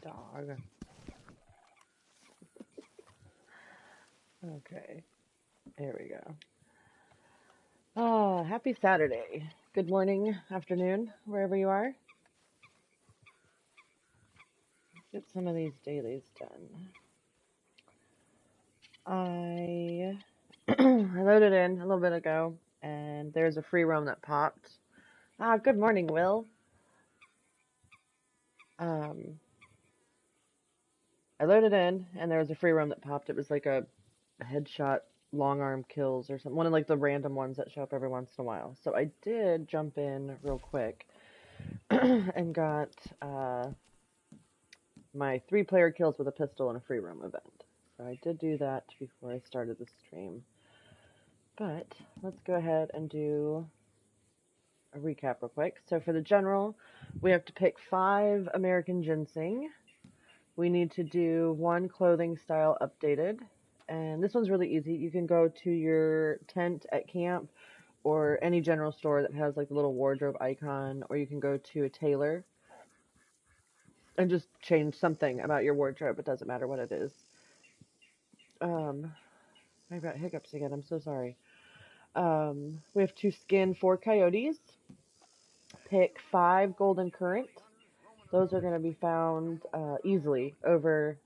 dog. Okay, there we go. Ah, happy Saturday. Good morning, afternoon, wherever you are. Let's get some of these dailies done. I loaded in a little bit ago, and there's a free roam that popped. Ah, good morning, Will. I loaded in, and there was a free roam that popped. It was like a headshot long arm kills or something, one of like the random ones that show up every once in a while. So I did jump in real quick and got my 3-player kills with a pistol in a free roam event. So I did do that before I started the stream. But let's go ahead and do a recap real quick. So for the general, we have to pick 5 American Ginseng. We need to do 1 clothing style updated. And this one's really easy. You can go to your tent at camp or any general store that has like the little wardrobe icon, or you can go to a tailor and just change something about your wardrobe. It doesn't matter what it is. I've got hiccups again. I'm so sorry. We have to skin 4 coyotes. Pick 5 golden currant. Those are going to be found easily over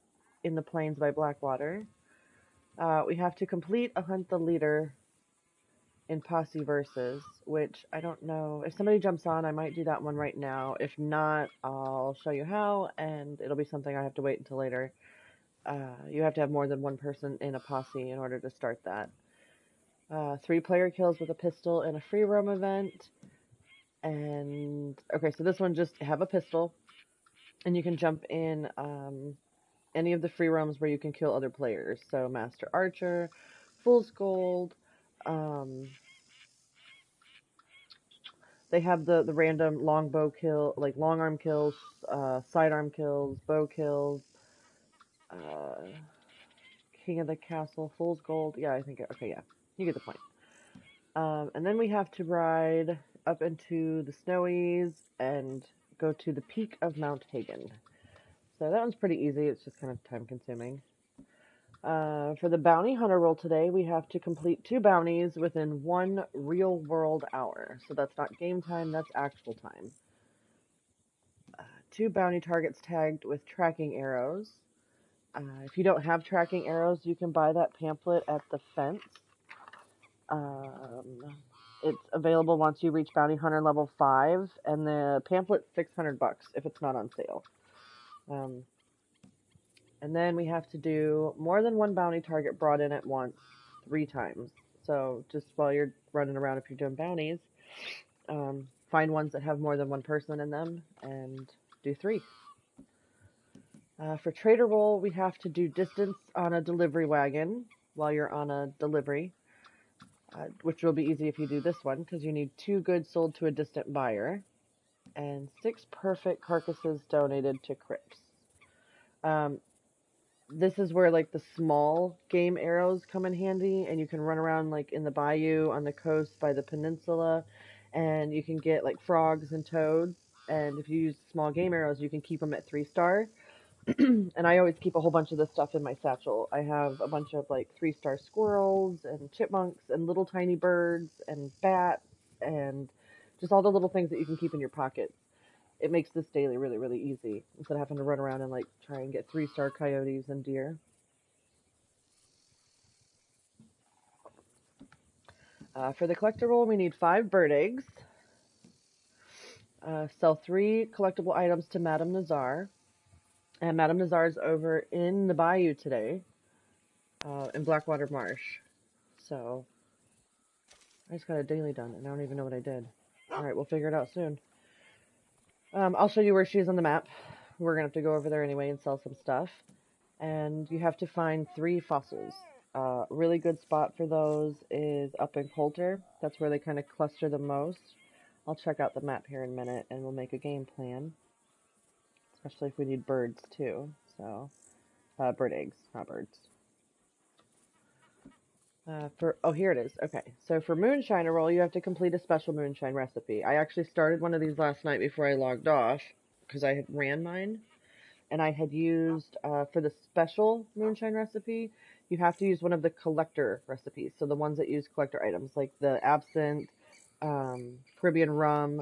in the plains by Blackwater. We have to complete a hunt the leader in posse versus, which I don't know. If somebody jumps on, I might do that one right now. If not, I'll show you how, and it'll be something I have to wait until later. You have to have more than 1 person in a posse in order to start that. 3-player kills with a pistol in a free roam event. And, okay, so this one just have a pistol, and you can jump in any of the free roams where you can kill other players. So Master Archer, Fool's Gold, they have the random long bow kill, like long arm kills, sidearm kills, bow kills, King of the Castle, Fool's Gold. Yeah, I think, okay, yeah, you get the point. And then we have to ride up into the Snowies and go to the peak of Mount Hagen. So that one's pretty easy. It's just kind of time consuming. For the bounty hunter roll today, we have to complete 2 bounties within 1 real world hour. So that's not game time, that's actual time. 2 bounty targets tagged with tracking arrows. If you don't have tracking arrows, you can buy that pamphlet at the fence. It's available once you reach bounty hunter level 5, and the pamphlet's $600 if it's not on sale. And then we have to do more than 1 bounty target brought in at once 3 times. So just while you're running around, if you're doing bounties, find ones that have more than 1 person in them and do 3. For trader roll, we have to do distance on a delivery wagon while you're on a delivery, which will be easy if you do this one, because you need 2 goods sold to a distant buyer and 6 perfect carcasses donated to crypts. This is where like the small game arrows come in handy, and you can run around like in the bayou, on the coast, by the peninsula, and you can get like frogs and toads. And if you use small game arrows, you can keep them at 3-star. And I always keep a whole bunch of this stuff in my satchel. I have a bunch of like 3-star squirrels and chipmunks and little tiny birds and bats and just all the little things that you can keep in your pocket. It makes this daily really, really easy instead of having to run around and like try and get 3-star coyotes and deer. For the collector roll, we need 5 bird eggs. Sell 3 collectible items to Madame Nazar. And Madame Nazar's over in the bayou today, in Blackwater Marsh. So, I just got a daily done, and I don't even know what I did. Alright, we'll figure it out soon. I'll show you where she is on the map. We're going to have to go over there anyway and sell some stuff. And you have to find 3 fossils. Really good spot for those is up in Coulter. That's where they kind of cluster the most. I'll check out the map here in a minute, and we'll make a game plan. Especially if we need birds, too. So, bird eggs, not birds. Here it is. Okay, so for Moonshiner Roll, you have to complete a special moonshine recipe. I actually started one of these last night before I logged off, because I had ran mine, and I had used, for the special moonshine recipe, you have to use one of the collector recipes. So the ones that use collector items, like the absinthe, Caribbean rum,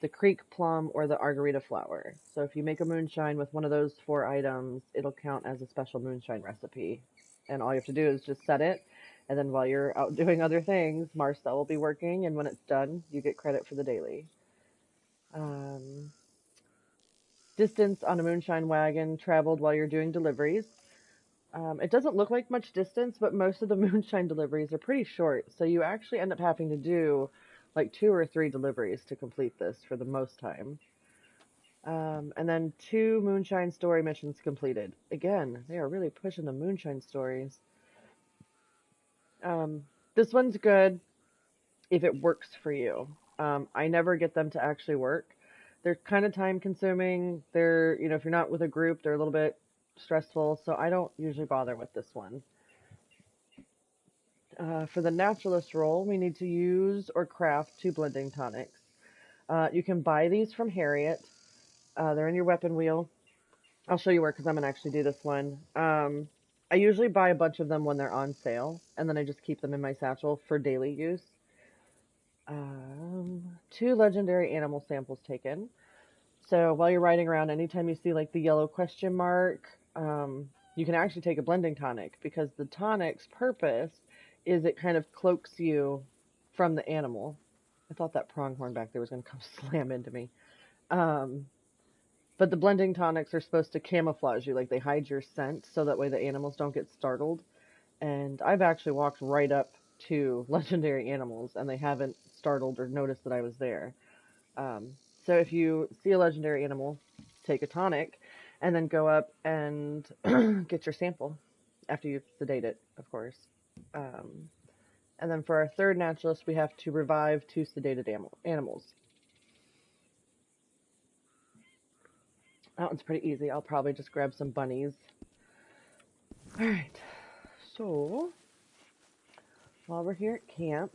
the Creek plum, or the Argarita flower. So if you make a moonshine with one of those 4 items, it'll count as a special moonshine recipe. And all you have to do is just set it, and then while you're out doing other things, Marcel will be working, and when it's done, you get credit for the daily. Distance on a moonshine wagon traveled while you're doing deliveries. It doesn't look like much distance, but most of the moonshine deliveries are pretty short, so you actually end up having to do like 2 or 3 deliveries to complete this for the most time. And then 2 moonshine story missions completed. Again, they are really pushing the moonshine stories. This one's good if it works for you. I never get them to actually work. They're kind of time consuming. They're, if you're not with a group, they're a little bit stressful, so I don't usually bother with this one. For the naturalist roll, we need to use or craft 2 blending tonics. You can buy these from Harriet. They're in your weapon wheel. I'll show you where, because I'm going to actually do this one. I usually buy a bunch of them when they're on sale, and then I just keep them in my satchel for daily use. 2 legendary animal samples taken. So while you're riding around, anytime you see like the yellow question mark, you can actually take a blending tonic, because the tonic's purpose is it kind of cloaks you from the animal. I thought that pronghorn back there was going to come slam into me. But the blending tonics are supposed to camouflage you, like they hide your scent so that way the animals don't get startled. And I've actually walked right up to legendary animals, and they haven't startled or noticed that I was there. So if you see a legendary animal, take a tonic, and then go up and get your sample after you've sedated it, of course. And then for our 3rd naturalist, we have to revive 2 sedated animals. That one's pretty easy. I'll probably just grab some bunnies. Alright, so while we're here at camp,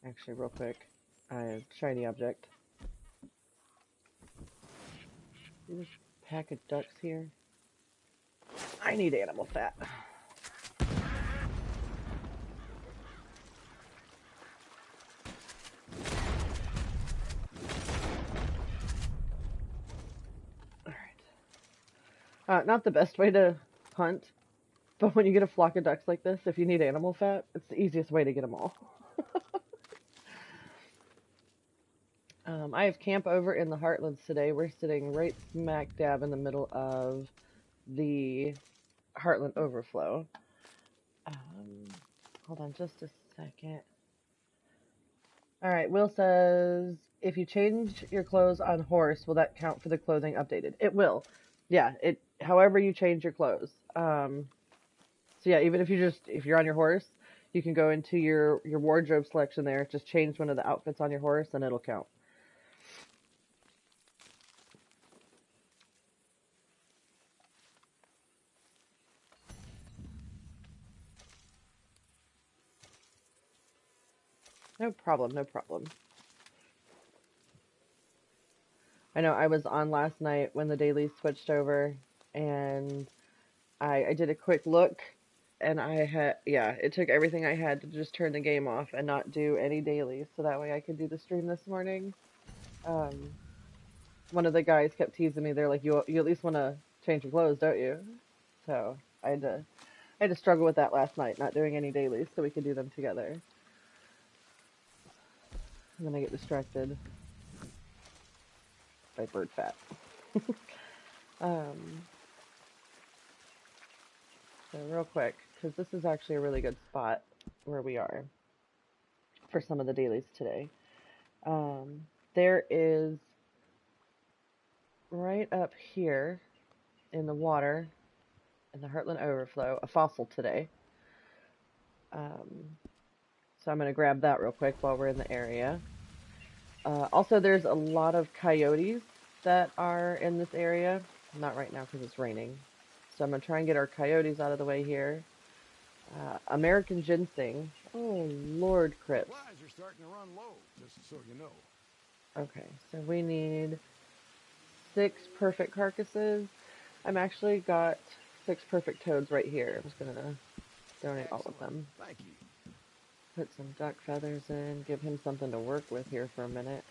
actually real quick, I have shiny object. See this pack of ducks here? I need animal fat. Alright. Not the best way to hunt, but when you get a flock of ducks like this, if you need animal fat, it's the easiest way to get them all. I have camp over in the Heartlands today. We're sitting right smack dab in the middle of the Heartland overflow. Hold on just a second. Alright, Will says, if you change your clothes on horse, will that count for the clothing updated? It will. Yeah, however you change your clothes. So yeah, even if you're on your horse, you can go into your wardrobe selection there, just change one of the outfits on your horse, and it'll count. No problem, no problem. I know I was on last night when the dailies switched over, and I did a quick look, and it took everything I had to just turn the game off and not do any dailies, so that way I could do the stream this morning. One of the guys kept teasing me. They're like, you at least want to change your clothes, don't you? So I had to struggle with that last night, not doing any dailies, so we could do them together. And then I get distracted by bird fat. So real quick, because this is actually a really good spot where we are for some of the dailies today. There is right up here in the water in the Heartland Overflow a fossil today. So I'm going to grab that real quick while we're in the area. Also, there's a lot of coyotes that are in this area. Not right now because it's raining. So I'm going to try and get our coyotes out of the way here. American ginseng. Oh, Lord Crips. Supplies are starting to run low, just so you know. Okay, so we need 6 perfect carcasses. I'm actually got 6 perfect toads right here. I'm just gonna donate all of them. Thank you. Put some duck feathers in, give him something to work with here for a minute.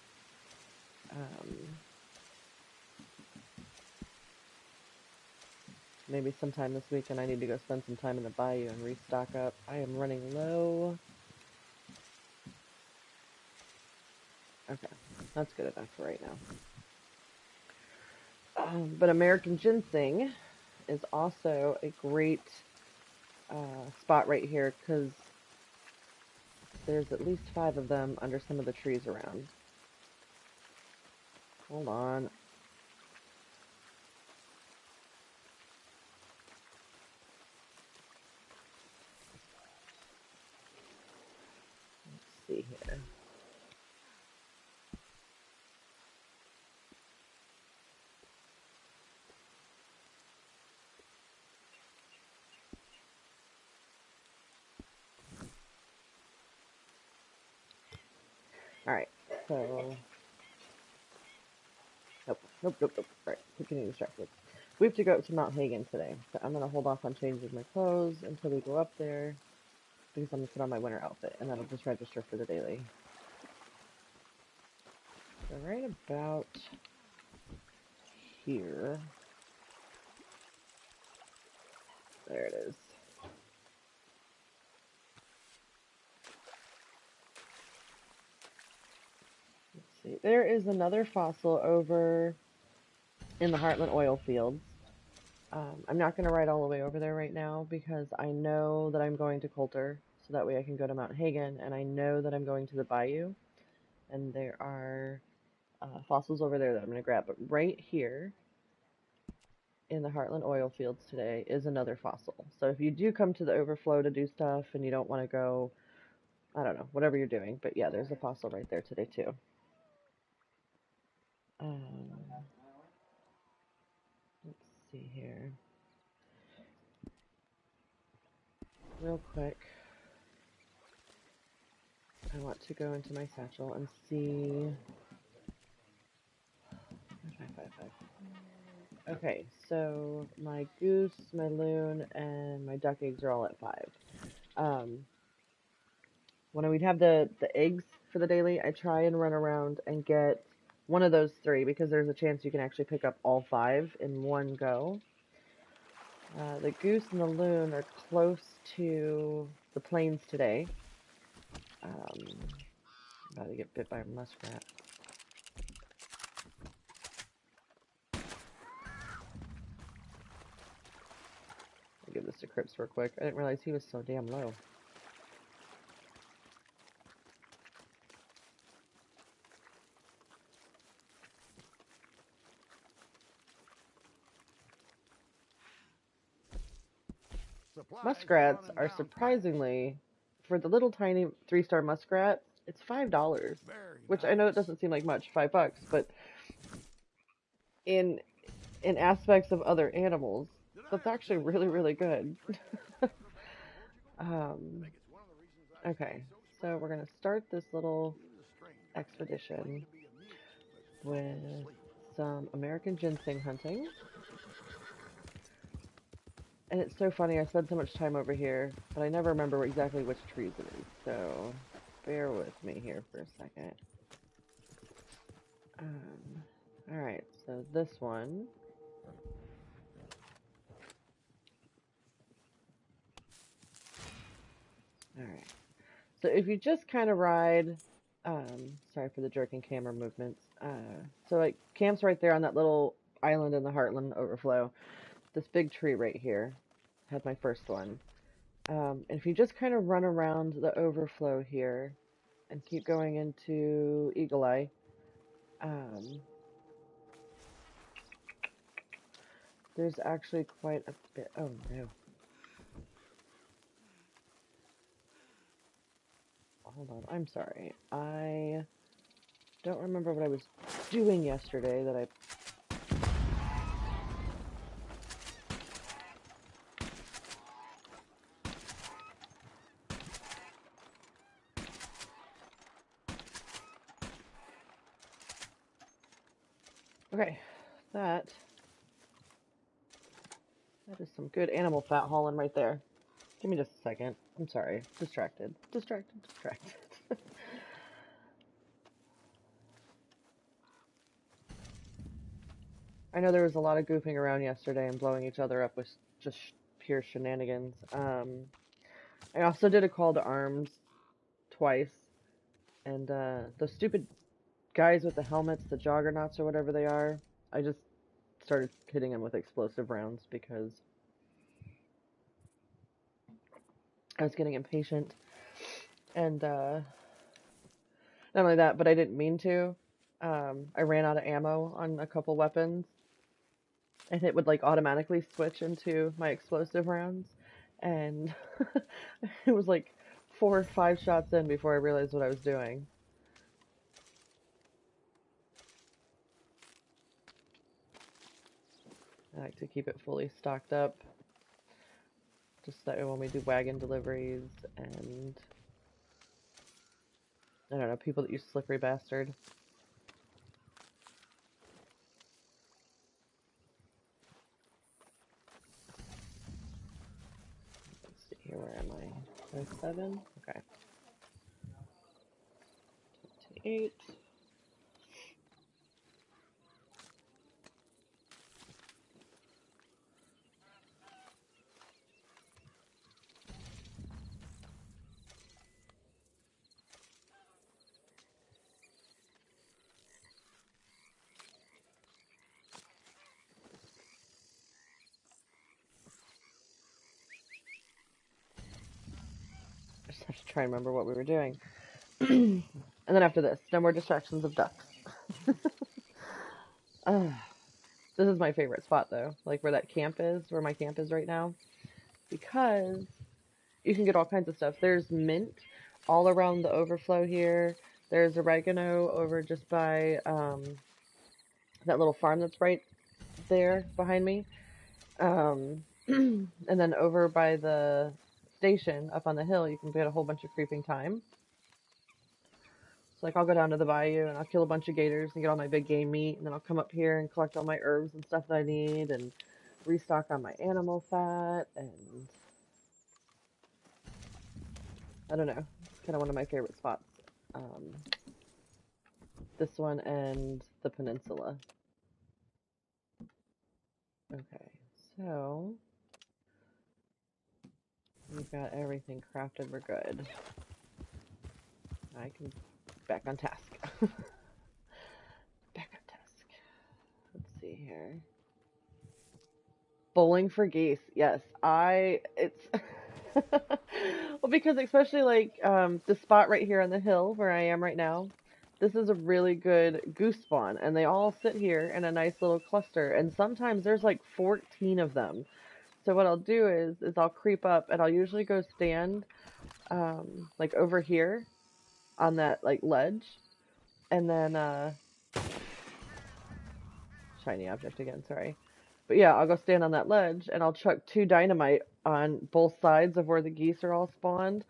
Maybe sometime this weekend I need to go spend some time in the bayou and restock up. I am running low. Okay, that's good enough for right now. But American Ginseng is also a great spot right here because there's at least 5 of them under some of the trees around. Hold on. Let's see here. Alright, so... Nope. Alright, keep getting distracted. We have to go up to Mount Hagen today, so I'm going to hold off on changing my clothes until we go up there, because I'm going to put on my winter outfit, and that'll just register for the daily. So right about here... There it is. Let's see. There is another fossil over in the Heartland oil fields. I'm not going to ride all the way over there right now because I know that I'm going to Coulter, so that way I can go to Mount Hagen, and I know that I'm going to the bayou, and there are fossils over there that I'm going to grab. But right here in the Heartland oil fields today is another fossil. So if you do come to the overflow to do stuff and you don't want to go, I don't know, whatever you're doing, but yeah, there's a fossil right there today too. Let's see here. Real quick. I want to go into my satchel and see... Okay, so my goose, my loon, and my duck eggs are all at 5. When we'd have the eggs for the daily, I try and run around and get one of those 3 because there's a chance you can actually pick up all 5 in one go. The goose and the loon are close to the plains today. About to get bit by a muskrat. I'll give this to Crips real quick. I didn't realize he was so damn low. Muskrats are surprisingly, for the little tiny 3-star muskrat, it's $5. Which I know it doesn't seem like much, $5, but in aspects of other animals, that's actually really, really good. Okay, so we're going to start this little expedition with some American ginseng hunting. And it's so funny, I spend so much time over here, but I never remember exactly which trees it is, so bear with me here for a second. Alright, so this one. Alright, so if you just kind of ride, sorry for the jerking camera movements, so like camp's right there on that little island in the Heartland overflow. This big tree right here had my first one. And if you just kind of run around the overflow here and keep going into Eagle Eye, there's actually quite a bit. Oh no. Hold on, I'm sorry. I don't remember what I was doing yesterday that I... Okay, That is some good animal fat hauling right there. Give me just a second. I'm sorry. Distracted. I know there was a lot of goofing around yesterday and blowing each other up with just pure shenanigans. I also did a call to arms twice, and those stupid guys with the helmets, the juggernauts or whatever they are, I just started hitting them with explosive rounds because I was getting impatient. And not only that, but I didn't mean to. I ran out of ammo on a couple weapons, and it would like automatically switch into my explosive rounds, and it was like 4 or 5 shots in before I realized what I was doing. I like to keep it fully stocked up, just that when we do wagon deliveries and, I don't know, people that use Slippery Bastard. Let's see here, where am I? 7? Okay. 28. I just have to try and remember what we were doing. And then after this, no more distractions of ducks. This is my favorite spot though, like where that camp is, where my camp is right now, because you can get all kinds of stuff. There's mint all around the overflow here. There's oregano over just by that little farm that's right there behind me. And then over by the station up on the hill, you can get a whole bunch of creeping thyme. So like I'll go down to the bayou and I'll kill a bunch of gators and get all my big game meat, and then I'll come up here and collect all my herbs and stuff that I need and restock on my animal fat, and I don't know, it's kind of one of my favorite spots. This one and the peninsula. Okay, so we've got everything crafted, we're good. I can back on task. Back on task. Let's see here. Bowling for geese. Yes, it's well, because especially like the spot right here on the hill where I am right now, this is a really good goose spawn, and they all sit here in a nice little cluster, and sometimes there's like 14 of them. So what I'll do is I'll creep up, and I'll usually go stand like over here on that like ledge, and then shiny object again, sorry. But yeah, I'll go stand on that ledge and I'll chuck 2 dynamite on both sides of where the geese are all spawned.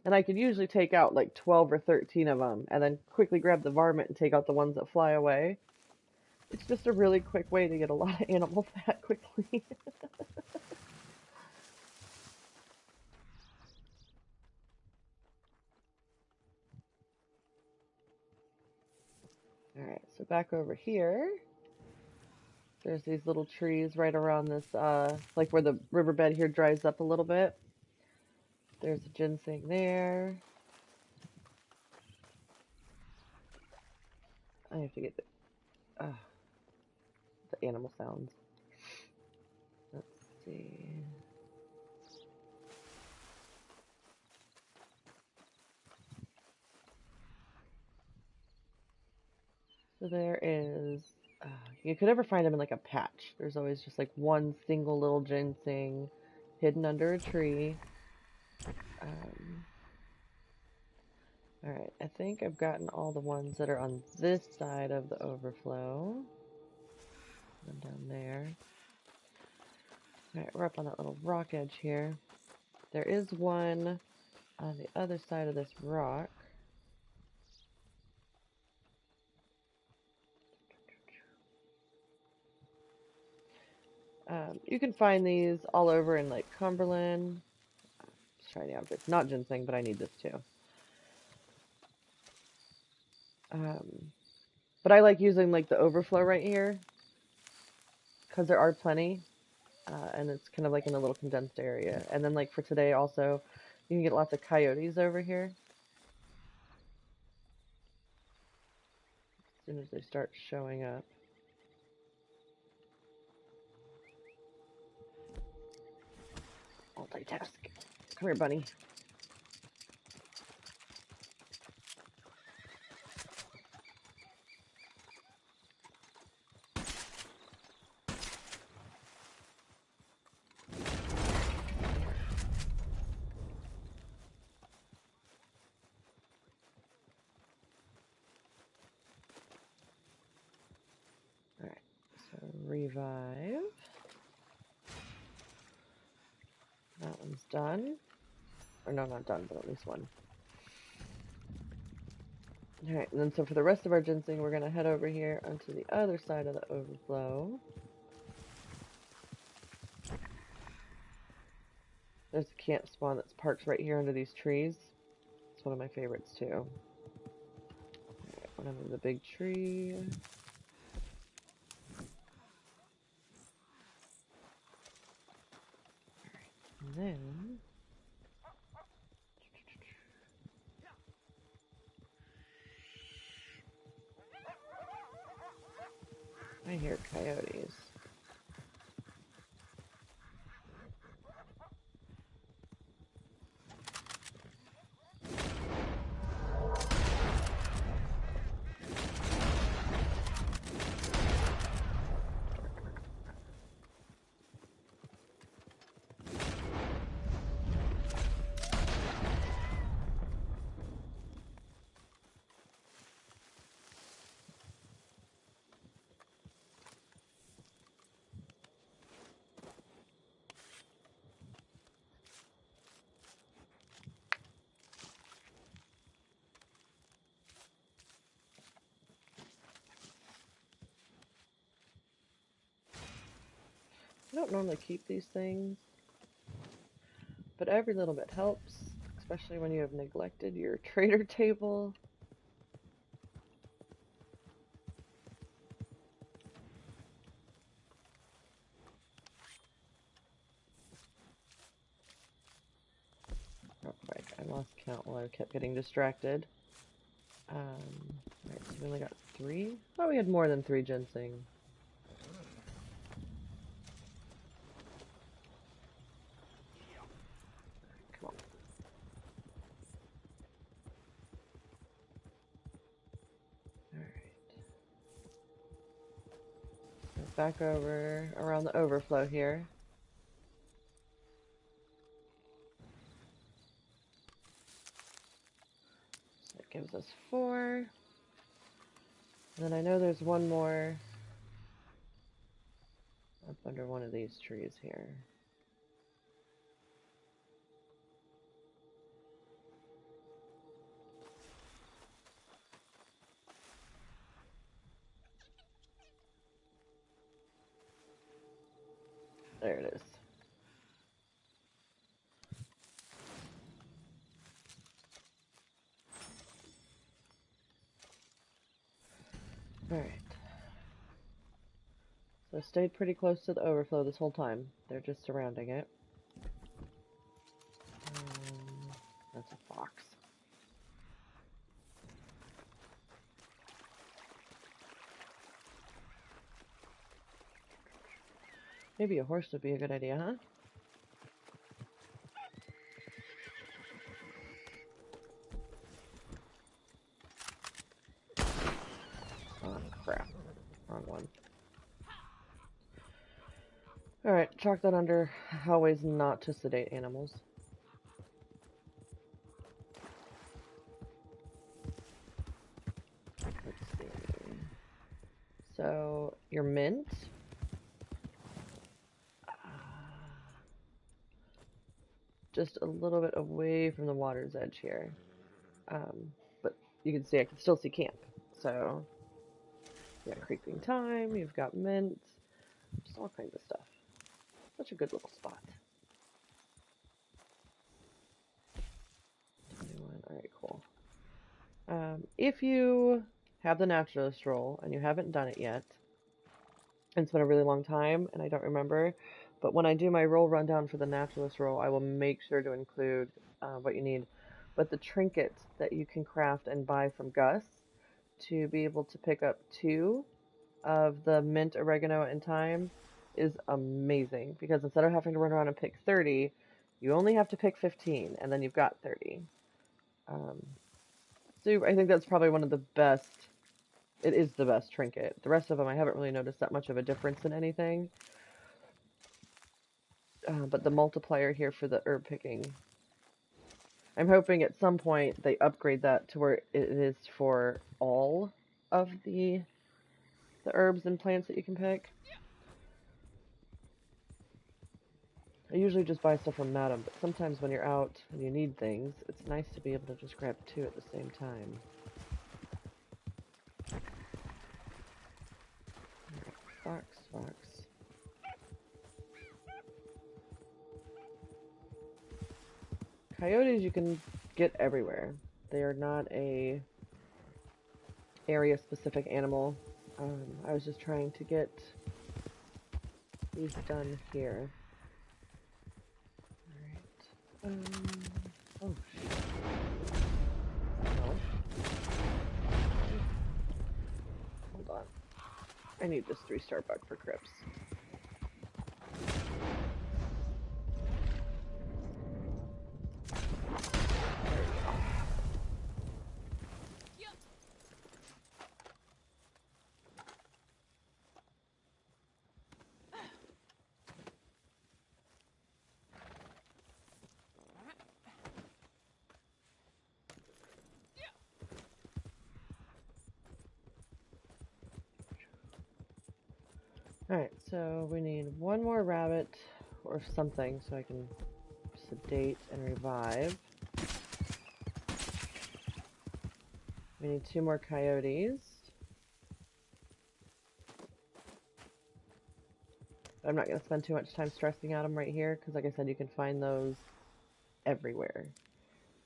And I could usually take out like 12 or 13 of them and then quickly grab the varmint and take out the ones that fly away. It's just a really quick way to get a lot of animal fat quickly. Alright, so back over here. There's these little trees right around this, like where the riverbed here dries up a little bit. There's a ginseng there. I have to get the animal sounds. Let's see. So there is, you could never find them in like a patch. There's always just like one single little ginseng hidden under a tree. Alright, I think I've gotten all the ones that are on this side of the overflow. And down there. Alright, we're up on that little rock edge here. There is one on the other side of this rock. You can find these all over in like Cumberland. Let's try the object. Not ginseng, but I need this too. But I like using like the overflow right here because there are plenty, and it's kind of like in a little condensed area. And then like for today also, you can get lots of coyotes over here. As soon as they start showing up. Multitask. Come here, bunny. Alright, so revive. That one's done. Or no, not done, but at least one. Alright, and then so for the rest of our ginseng, we're going to head over here onto the other side of the overflow. There's a camp spawn that's parked right here under these trees. It's one of my favorites too. Alright, one under the big tree. Alright, and then... I hear coyotes. I don't normally keep these things, but every little bit helps, especially when you have neglected your trader table. Real quick, I lost count while I kept getting distracted. Alright, so we only got 3? Oh, we had more than 3 ginseng. Come on. Alright. Back over around the overflow here. So that gives us 4. And then I know there's one more up under one of these trees here. There it is. Alright. So I stayed pretty close to the overflow this whole time. They're just surrounding it. That's a fox. Maybe a horse would be a good idea, huh? Oh, crap. Wrong one. Alright, chalk that under always not to sedate animals. Let's see. So, your mint. Just a little bit away from the water's edge here. But you can see, I can still see camp. So, you got creeping thyme, you've got mint, just all kinds of stuff. Such a good little spot. 21. Alright, cool. If you have the naturalist roll and you haven't done it yet, and it's been a really long time and I don't remember, but when I do my roll rundown for the naturalist roll, I will make sure to include what you need. But the trinket that you can craft and buy from Gus to be able to pick up 2 of the mint, oregano, and thyme is amazing, because instead of having to run around and pick 30, you only have to pick 15, and then you've got 30. So I think that's probably one of the best. It is the best trinket. The rest of them, I haven't really noticed that much of a difference in anything. But the multiplier here for the herb picking, I'm hoping at some point they upgrade that to where it is for all of the herbs and plants that you can pick. I usually just buy stuff from Madam, but sometimes when you're out and you need things, it's nice to be able to just grab 2 at the same time. Fox, fox. Coyotes you can get everywhere. They are not a area-specific animal. I was just trying to get these done here. Alright. Oh, shit. No. Hold on. I need this 3-star bug for Crips. Alright, so we need 1 more rabbit or something so I can sedate and revive. We need 2 more coyotes. I'm not going to spend too much time stressing out them right here, because like I said, you can find those everywhere.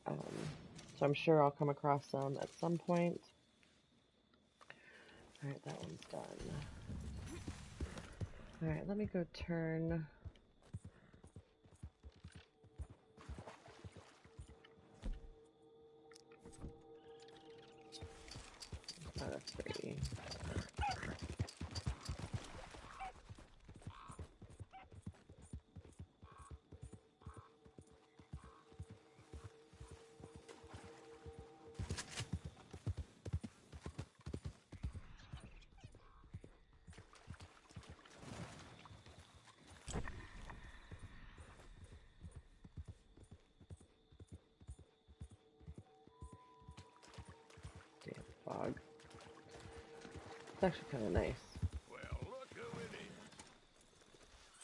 So I'm sure I'll come across some at some point. Alright, that one's done. Alright, let me go turn... Not a 3. Damn fog. It's actually kind of nice. Well, look who it is.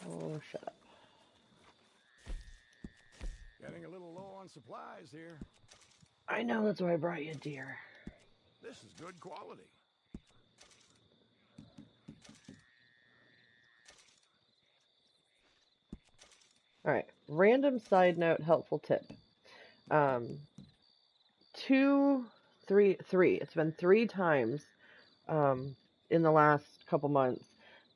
Oh, shut up. Getting a little low on supplies here. I know, that's why I brought you a deer. This is good quality. Alright, random side note, helpful tip. 2, 3, 3. It's been 3 times in the last couple months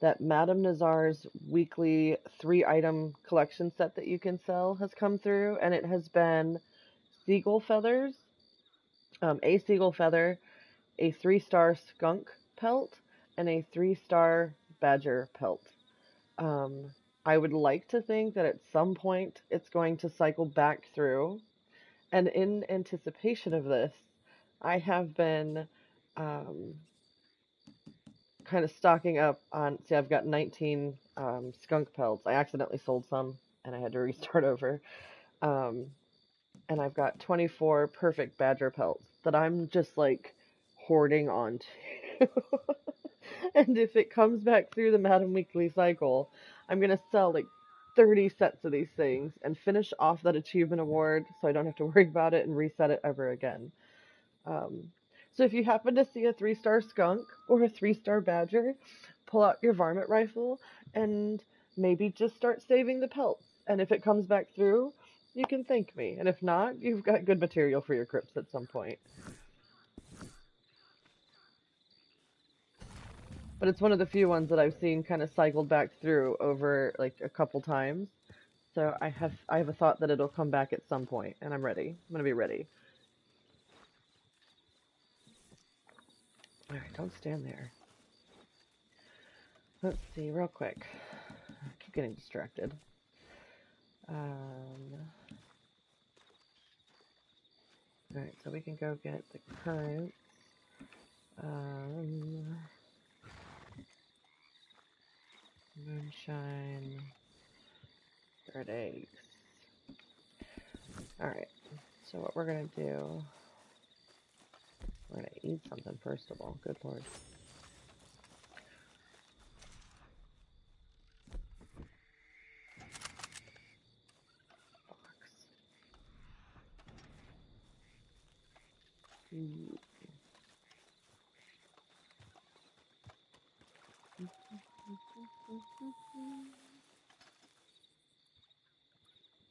that Madame Nazar's weekly 3-item collection set that you can sell has come through, and it has been seagull feathers, a seagull feather, a 3-star skunk pelt, and a 3-star badger pelt. I would like to think that at some point it's going to cycle back through, and in anticipation of this, I have been kind of stocking up on, see, I've got 19 skunk pelts. I accidentally sold some and I had to restart over. And I've got 24 perfect badger pelts that I'm just like hoarding on to. And if it comes back through the Madam Weekly cycle, I'm going to sell like 30 sets of these things and finish off that achievement award so I don't have to worry about it and reset it ever again. So if you happen to see a 3-star skunk or a 3-star badger, pull out your varmint rifle and maybe just start saving the pelts. And if it comes back through, you can thank me. And if not, you've got good material for your crypts at some point. But it's one of the few ones that I've seen kind of cycled back through over like a couple times. So I have a thought that it'll come back at some point, and I'm ready. I'm gonna be ready. All right, don't stand there. Let's see, real quick. I keep getting distracted. Alright, so we can go get the current. Moonshine. Third eggs. Alright, so what we're gonna do... We're gonna eat something first of all. Good lord.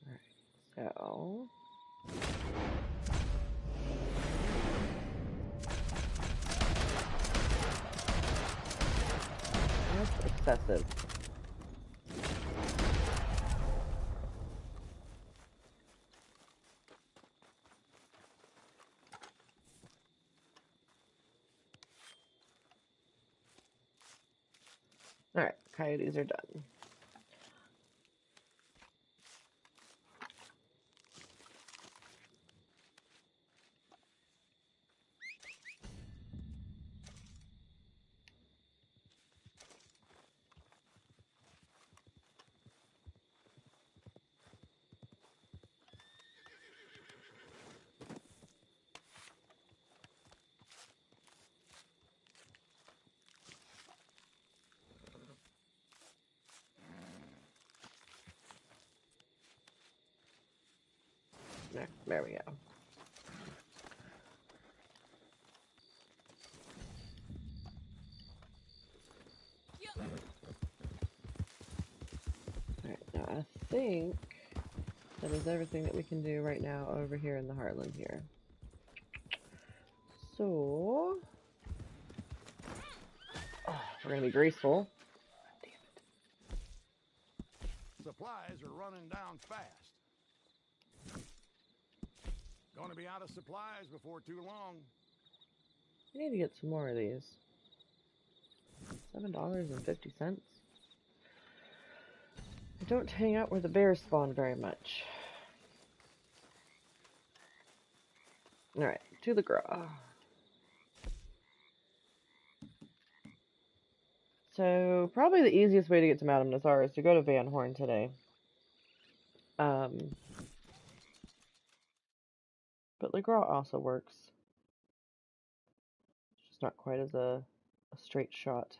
Alright, so... That's excessive. Alright, coyotes are done. There we go. Alright, now I think that is everything that we can do right now over here in the Heartland here. So... Oh, we're gonna be graceful. Damn it. Supplies are running down fast. Gonna be out of supplies before too long. I need to get some more of these. $7.50. I don't hang out where the bears spawn very much. Alright, to the grotto. So, probably the easiest way to get to Madame Nazar is to go to Van Horn today. But LeGras also works. It's just not quite as a straight shot.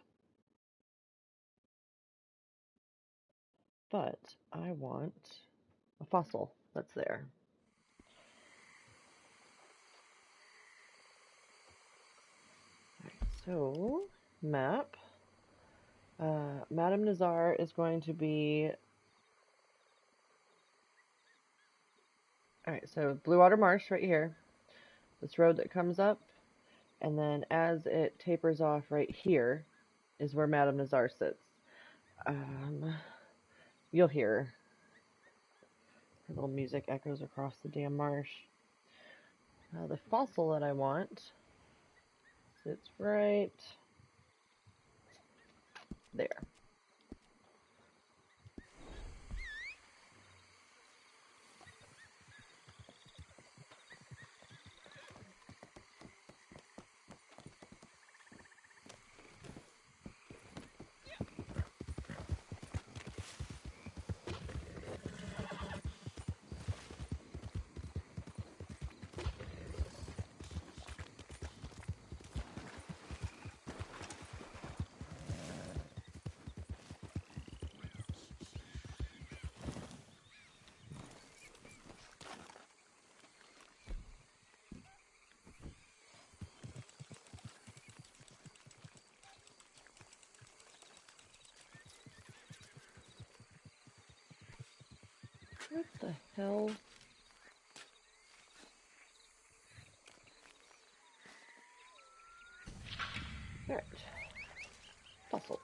But I want a fossil that's there. Alright, so, map. Madame Nazar is going to be... Alright, so Bluewater Marsh right here. This road that comes up. And then as it tapers off right here is where Madame Nazar sits. You'll hear her little music echoes across the damn marsh. The fossil that I want sits right there. What the hell? Alright. Fossil.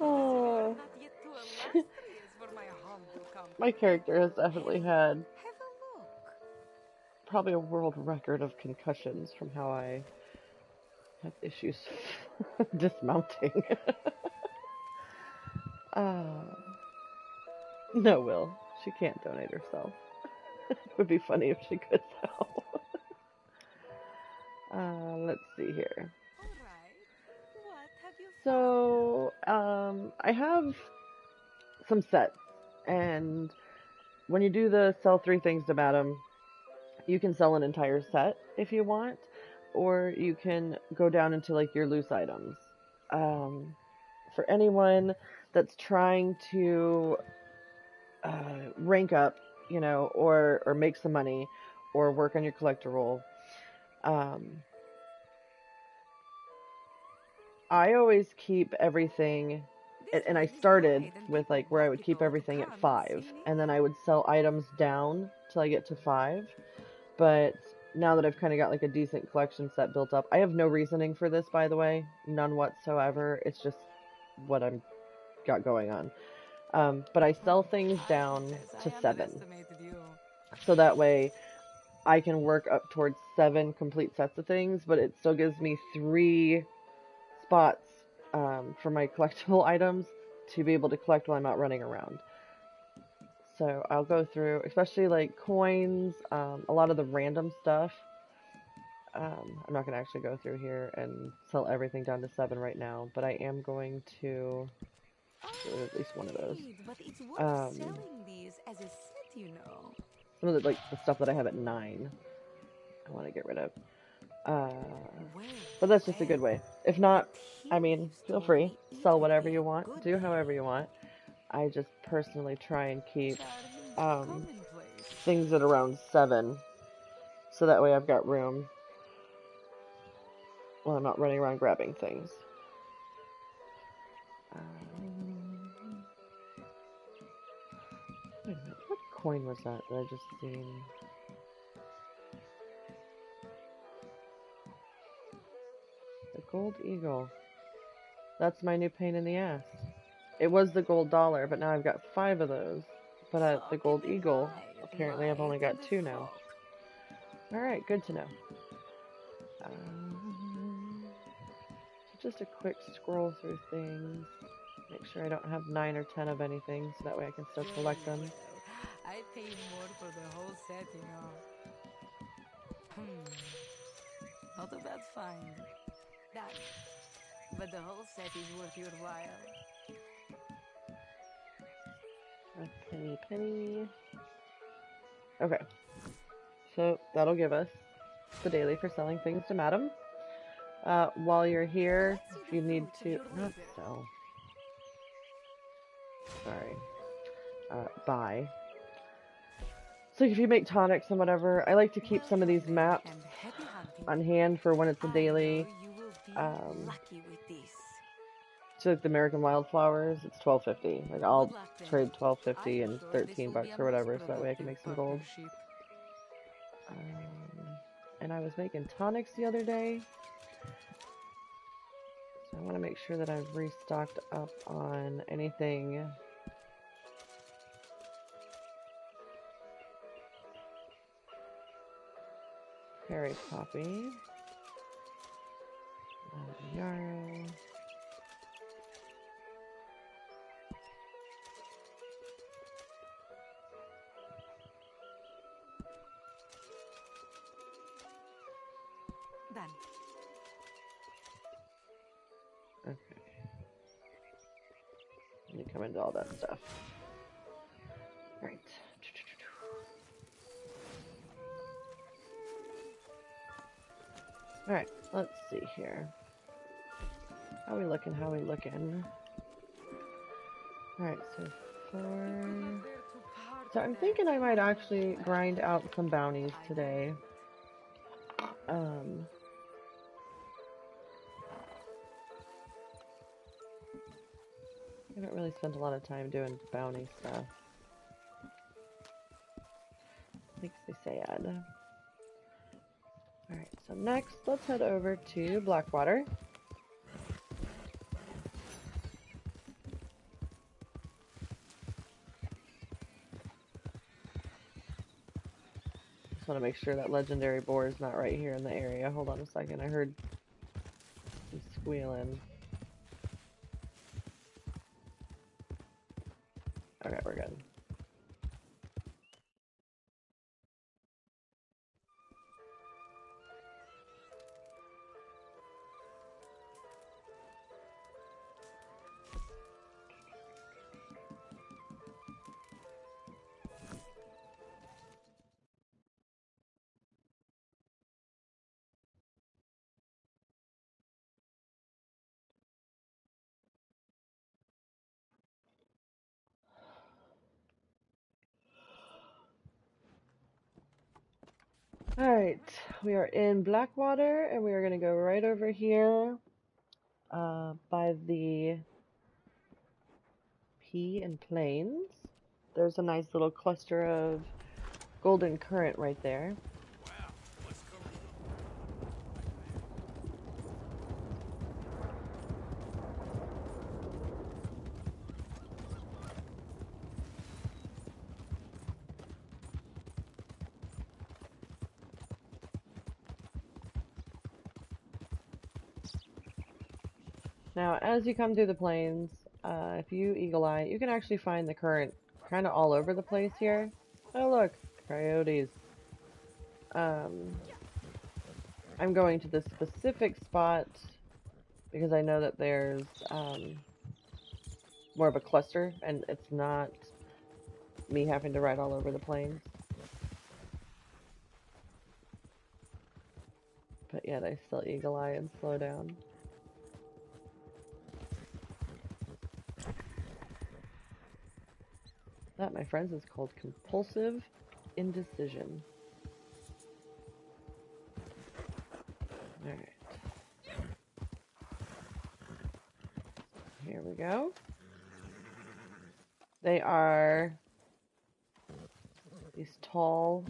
Oh, my character has definitely had probably a world record of concussions from how I had issues dismounting. No, Will. She can't donate herself. It would be funny if she could, though. Let's see here. So, I have some sets, and when you do the sell 3 things to Madam, you can sell an entire set if you want, or you can go down into like your loose items. For anyone that's trying to rank up, you know, or make some money, or work on your collector roll, I always keep everything, and I started with like where I would keep everything at 5, and then I would sell items down till I get to 5. But now that I've kind of got like a decent collection set built up, I have no reasoning for this, by the way, none whatsoever. It's just what I'm got going on. But I sell things down to 7, so that way I can work up towards 7 complete sets of things, but it still gives me 3 spots for my collectible items to be able to collect while I'm out running around. So I'll go through, especially like coins, a lot of the random stuff. I'm not going to actually go through here and sell everything down to 7 right now, but I am going to do at least one of those. Some of the like the stuff that I have at 9, I want to get rid of. But that's just a good way. If not, I mean, feel free. Sell whatever you want. Do however you want. I just personally try and keep things at around 7. So that way I've got room while I'm not running around grabbing things. Wait a minute. What coin was that I just seen? The gold eagle. That's my new pain in the ass. It was the gold dollar, but now I've got 5 of those. But the gold eagle, apparently I've only got 2 now. Alright, good to know. So just a quick scroll through things. Make sure I don't have 9 or 10 of anything, so that way I can still collect them. I pay more for the whole set, you know. Not a bad find. That. But the whole set is worth your while. A penny. Okay. So that'll give us the daily for selling things to Madam. While you're here, if you need to... Not sell. Sorry. Buy. So if you make tonics and whatever, I like to keep some of these maps on hand for when it's a daily. So like the American Wildflowers, it's $12.50. Like I'll trade $12.50 and $13 or whatever, so that way I can make some gold. And I was making tonics the other day, so I want to make sure that I've restocked up on anything. Fairy Poppy. Yarrow. Done. Okay. Let me come into all that stuff. Alright. Alright, let's see here. How we looking? How we looking? Alright, so 4... So I'm thinking I might actually grind out some bounties today. I haven't really spent a lot of time doing bounty stuff. Makes me sad. Alright, so next, let's head over to Blackwater. Just want to make sure that legendary boar is not right here in the area. Hold on a second, I heard some squealing. Okay, we're good. Alright, we are in Blackwater, and we are going to go right over here by the Pea and Plains. There's a nice little cluster of golden currant right there. Now, as you come through the plains, if you eagle eye, you can actually find the current kind of all over the place here. Oh look, coyotes. I'm going to this specific spot because I know that there's more of a cluster, and it's not me having to ride all over the plains. But yet I still eagle eye and slow down. That, my friends, is called compulsive indecision. Alright. Here we go. They are these tall,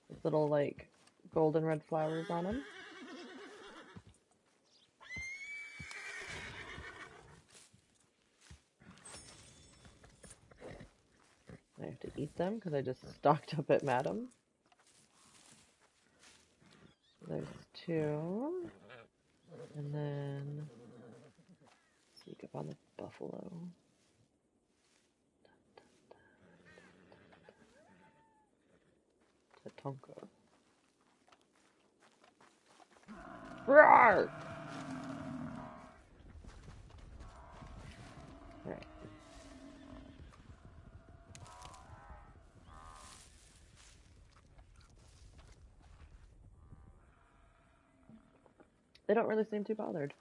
with little, like, golden red flowers on them. I have to eat them because I just stocked up at Madam. There's 2. And then sneak up on the buffalo. Tatonka. Roar! Alright. They don't really seem too bothered.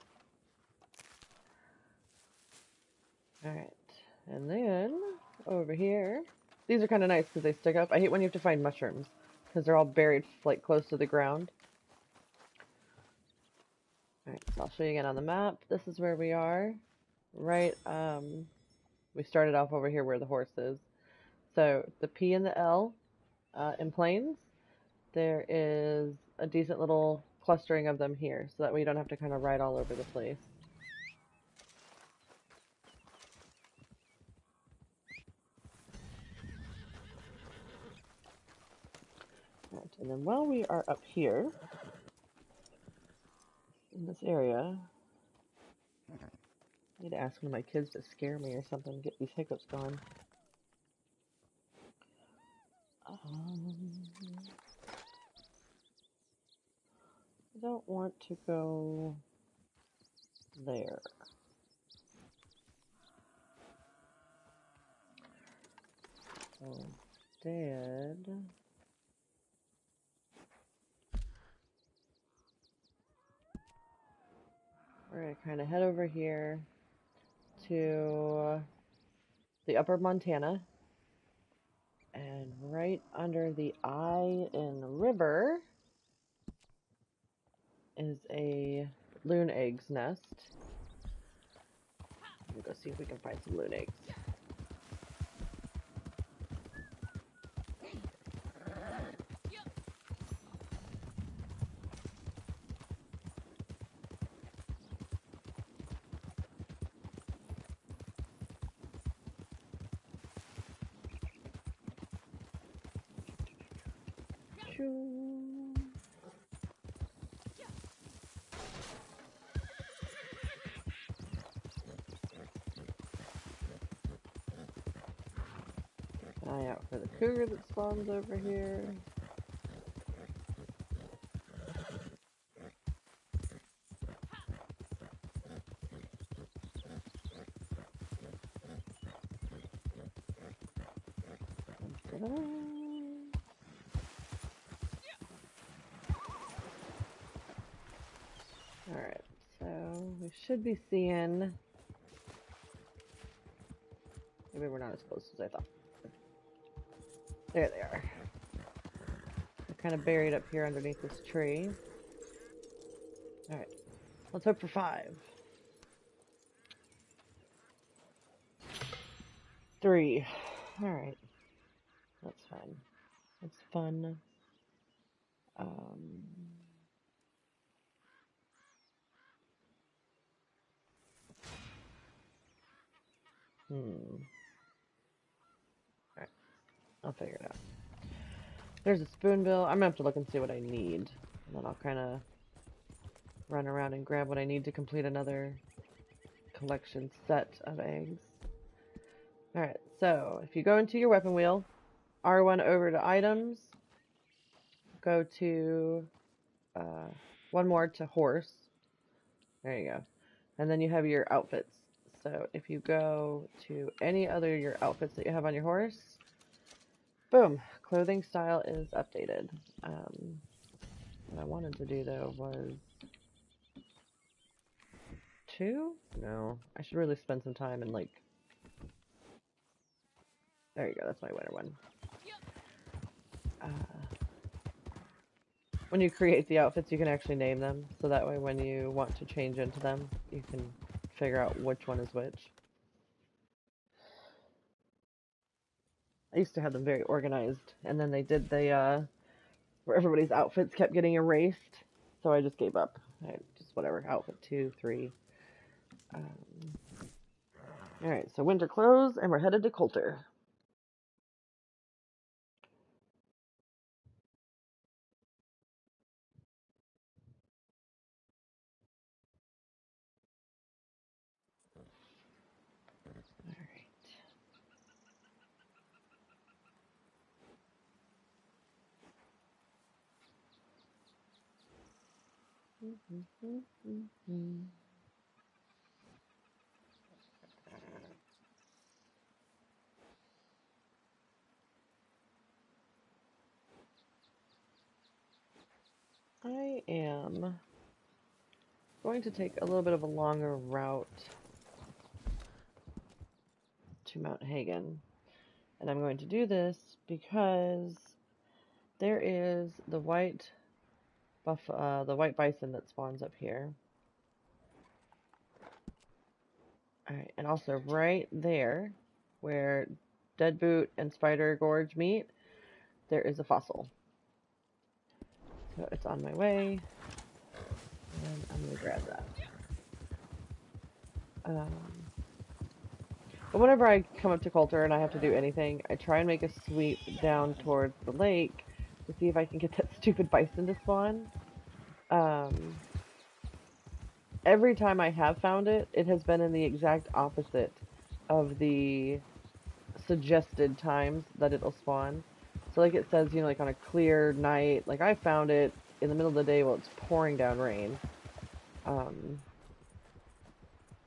Alright. And then, over here, these are kind of nice because they stick up. I hate when you have to find mushrooms because they're all buried, like, close to the ground. Alright, so I'll show you again on the map. This is where we are. Right, we started off over here where the horse is. So, the P and the L in plains, there is a decent little clustering of them here, so that way you don't have to kind of ride all over the place. Right, and then while we are up here, in this area, I need to ask one of my kids to scare me or something to get these hiccups going. I don't want to go there. So, instead, we're going to kind of head over here to the upper Montana. And right under the eye in the river is a loon eggs nest. We'll go see if we can find some loon eggs. Eye out for the cougar that spawns over here. Alright, so we should be seeing... Maybe we're not as close as I thought. There they are. They're kind of buried up here underneath this tree. Alright, let's hope for 5. 3. Alright. That's fine. That's fun. Alright. I'll figure it out. There's a Spoonville. I'm gonna have to look and see what I need. And then I'll kind of run around and grab what I need to complete another collection set of eggs. Alright, so if you go into your weapon wheel, R1 over to items, go to one more to horse. There you go. And then you have your outfits. So if you go to any other of your outfits that you have on your horse, boom, clothing style is updated. What I wanted to do though was 2? No, I should really spend some time and like, there you go, that's my winter one. When you create the outfits, you can actually name them, so that way when you want to change into them, you can figure out which one is which. I used to have them very organized, and then they did the, where everybody's outfits kept getting erased, so I just gave up. Just whatever, outfit 2, 3. Alright, so winter clothes, and we're headed to Coulter. I am going to take a little bit of a longer route to Mount Hagen, and I'm going to do this because there is the white bison that spawns up here. Alright, and also right there, where Deadboot and Spider Gorge meet, there is a fossil. So it's on my way, and I'm going to grab that. But whenever I come up to Coulter and I have to do anything, I try and make a sweep down towards the lake to see if I can get that stupid bison to spawn. Every time I have found it, it has been in the exact opposite of the suggested times that it'll spawn. So like it says, you know, like on a clear night, like I found it in the middle of the day while it's pouring down rain.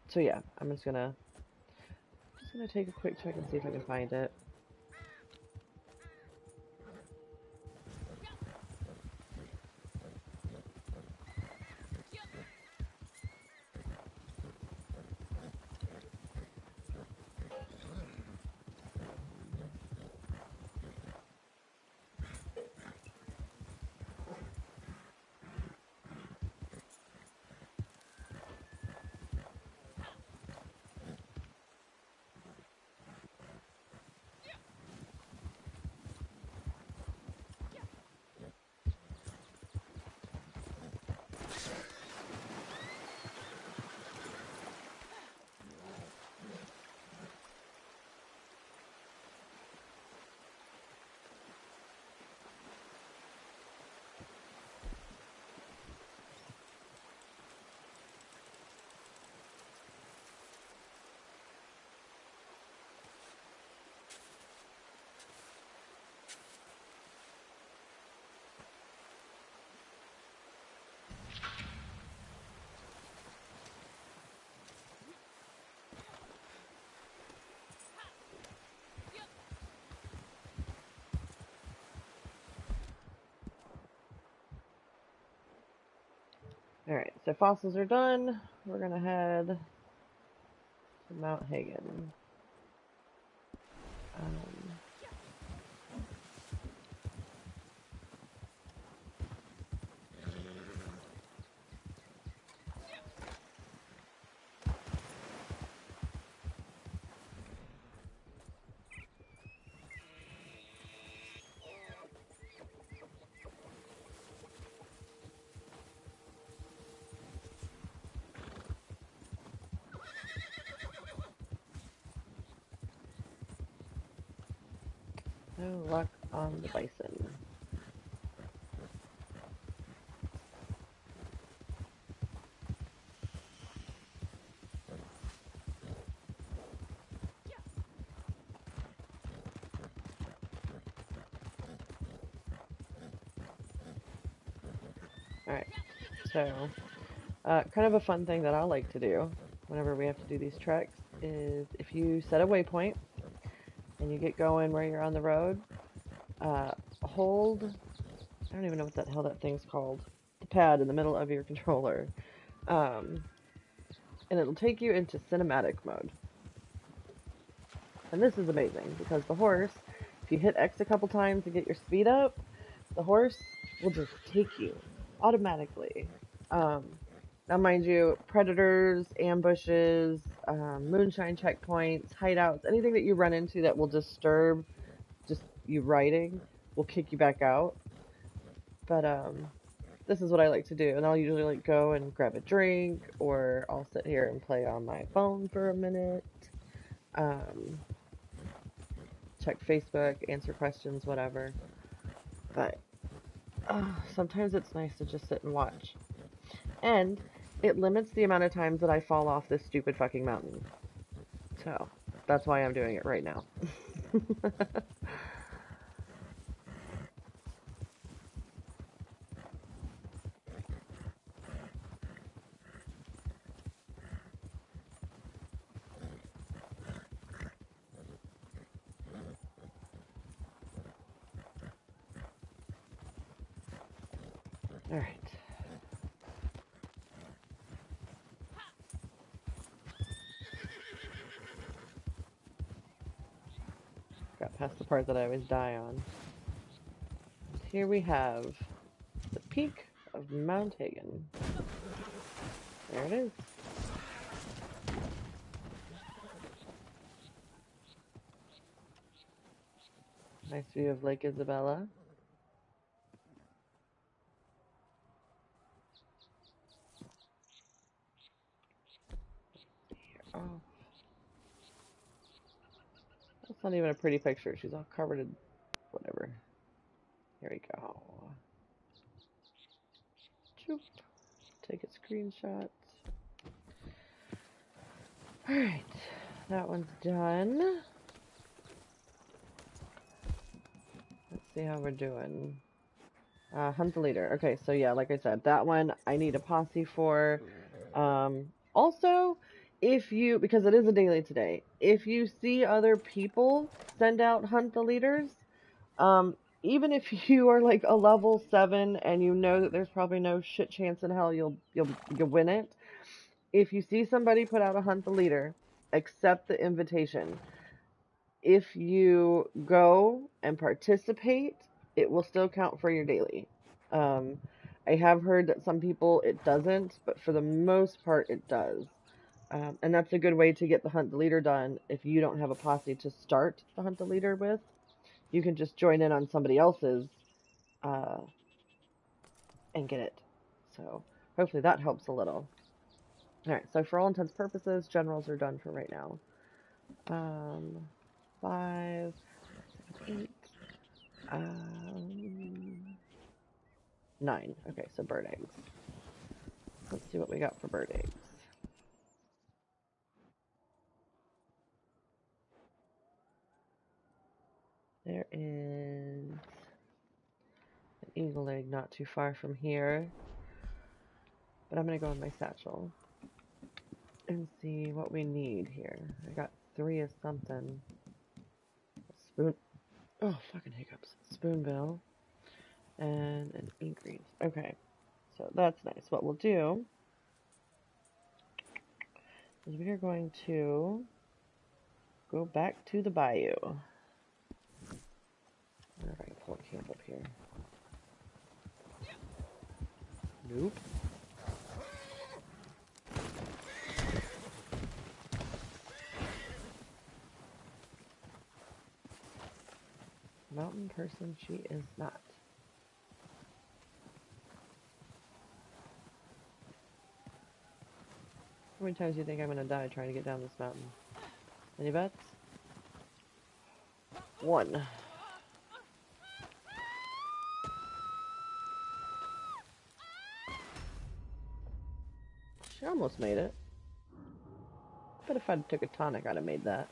So yeah, I'm just gonna take a quick check and see if I can find it. Alright, so fossils are done. We're gonna head to Mount Hagen. No luck on the bison. Alright, so kind of a fun thing that I like to do whenever we have to do these treks is if you set a waypoint and you get going where you're on the road, hold, I don't even know what the hell that thing's called, the pad in the middle of your controller, and it'll take you into cinematic mode. And this is amazing because the horse, if you hit X a couple times to get your speed up, the horse will just take you automatically. Now, mind you, predators, ambushes, moonshine checkpoints, hideouts, anything that you run into that will disturb just you riding will kick you back out. But this is what I like to do, and I'll usually like go and grab a drink, or I'll sit here and play on my phone for a minute, check Facebook, answer questions, whatever. But sometimes it's nice to just sit and watch. And it limits the amount of times that I fall off this stupid fucking mountain. So, that's why I'm doing it right now. Alright. Got past the part that I always die on. Here we have the peak of Mount Hagen. There it is. Nice view of Lake Isabella. Oh. That's not even a pretty picture. She's all covered in whatever. Here we go. Choop. Take a screenshot. Alright. That one's done. Let's see how we're doing. Hunt the leader. Okay, so yeah, like I said, that one I need a posse for. Also, because it is a daily today, if you see other people send out hunt the leaders, even if you are like a level 7 and you know that there's probably no shit chance in hell you'll win it, if you see somebody put out a hunt the leader, accept the invitation. If you go and participate, it will still count for your daily. I have heard that some people it doesn't, but for the most part it does. And that's a good way to get the hunt the leader done. If you don't have a posse to start the hunt the leader with, you can just join in on somebody else's and get it. So hopefully that helps a little. Alright, so for all intents and purposes, generals are done for right now. 5, 8, 9. Okay, so bird eggs. Let's see what we got for bird eggs. There is an eagle egg not too far from here. But I'm going to go in my satchel and see what we need here. I got 3 of something. Oh, fucking hiccups. Spoonville. And an ink-green. Okay, so that's nice. What we'll do is we are going to go back to the bayou. I wonder if I can pull a camp up here. Nope. Mountain person she is not. How many times do you think I'm going to die trying to get down this mountain? Any bets? 1. She almost made it. But if I'd took a tonic, I'd have made that.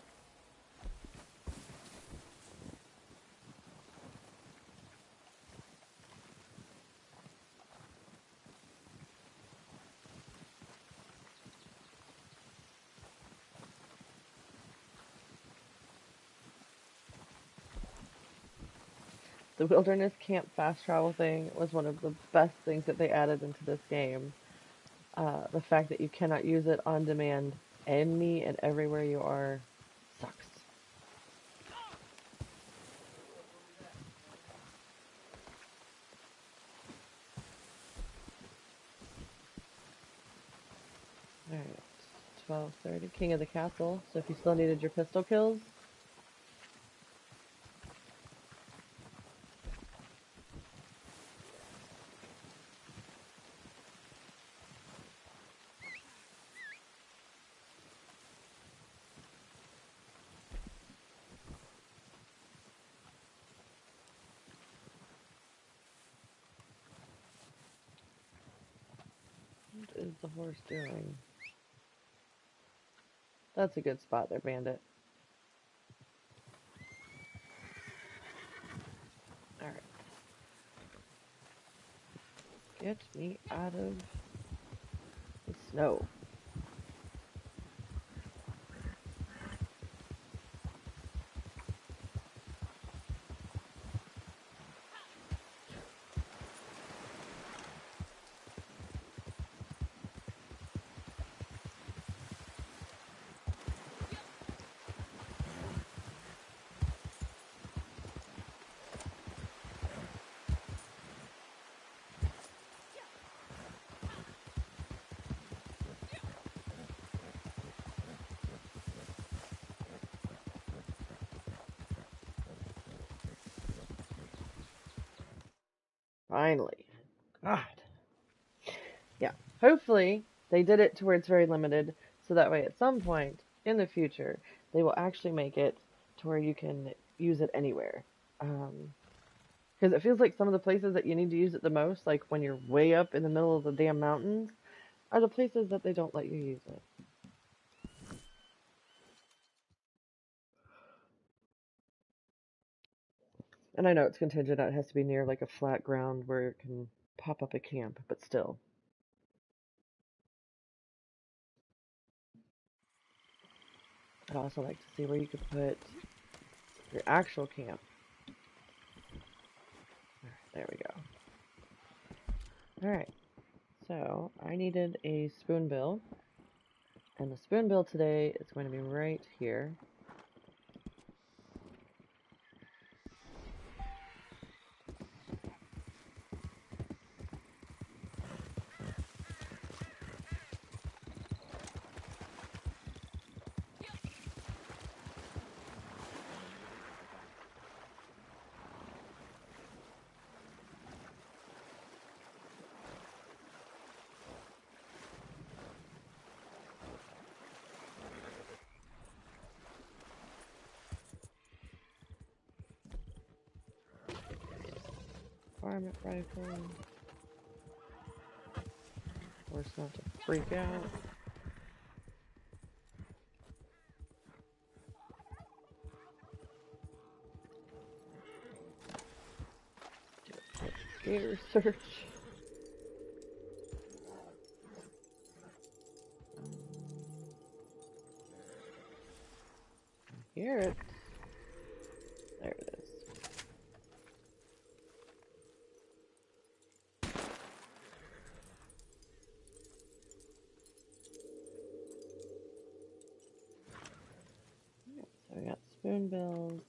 The wilderness camp fast travel thing was one of the best things that they added into this game. The fact that you cannot use it on demand any and everywhere you are sucks. Alright, 12:30. King of the castle. So if you still needed your pistol kills, what is the horse doing? That's a good spot there, bandit. Alright. Get me out of the snow. Finally. God. Yeah. Hopefully, they did it to where it's very limited, so that way at some point in the future, they will actually make it to where you can use it anywhere. Because it feels like some of the places that you need to use it the most, like when you're way up in the middle of the damn mountains, are the places that they don't let you use it. And I know it's contingent, it has to be near like a flat ground where it can pop up a camp, but still. I'd also like to see where you could put your actual camp. There we go. Alright, so I needed a spoonbill, and the spoonbill today is going to be right here. Varmint rifle. Of course, not to freak out. Do a quick gator search. I hear it. There it is. So we got spoonbills,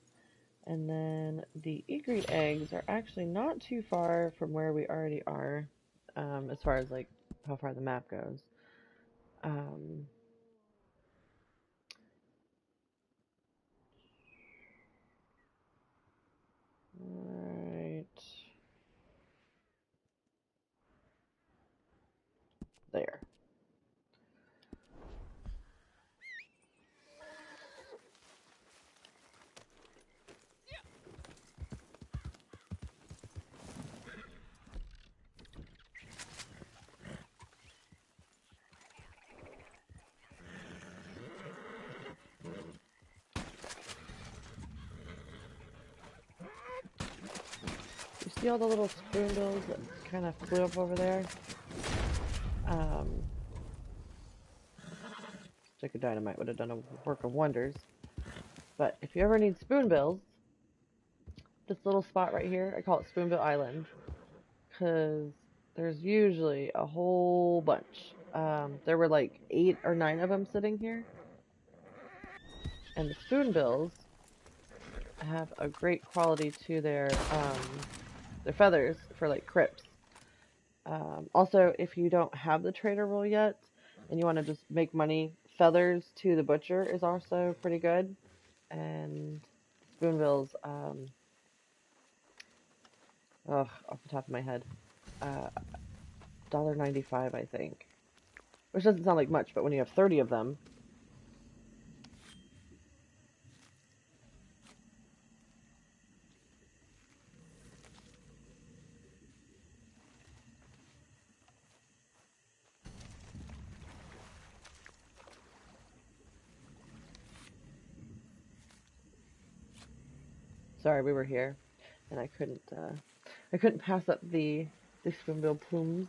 and then the egret eggs are actually not too far from where we already are, as far as like how far the map goes. Right there. You see all the little spoonbills that kind of flew up over there? Stick of dynamite would have done a work of wonders. But if you ever need spoonbills, this little spot right here, I call it Spoonville Island, because there's usually a whole bunch. There were like 8 or 9 of them sitting here. And the spoonbills have a great quality to their feathers for like crypts. Also, if you don't have the trader roll yet and you want to just make money, feathers to the butcher is also pretty good. And spoonbills, off the top of my head, $1.95, I think. Which doesn't sound like much, but when you have 30 of them. Sorry, we were here, and I couldn't pass up the spoonbill plums.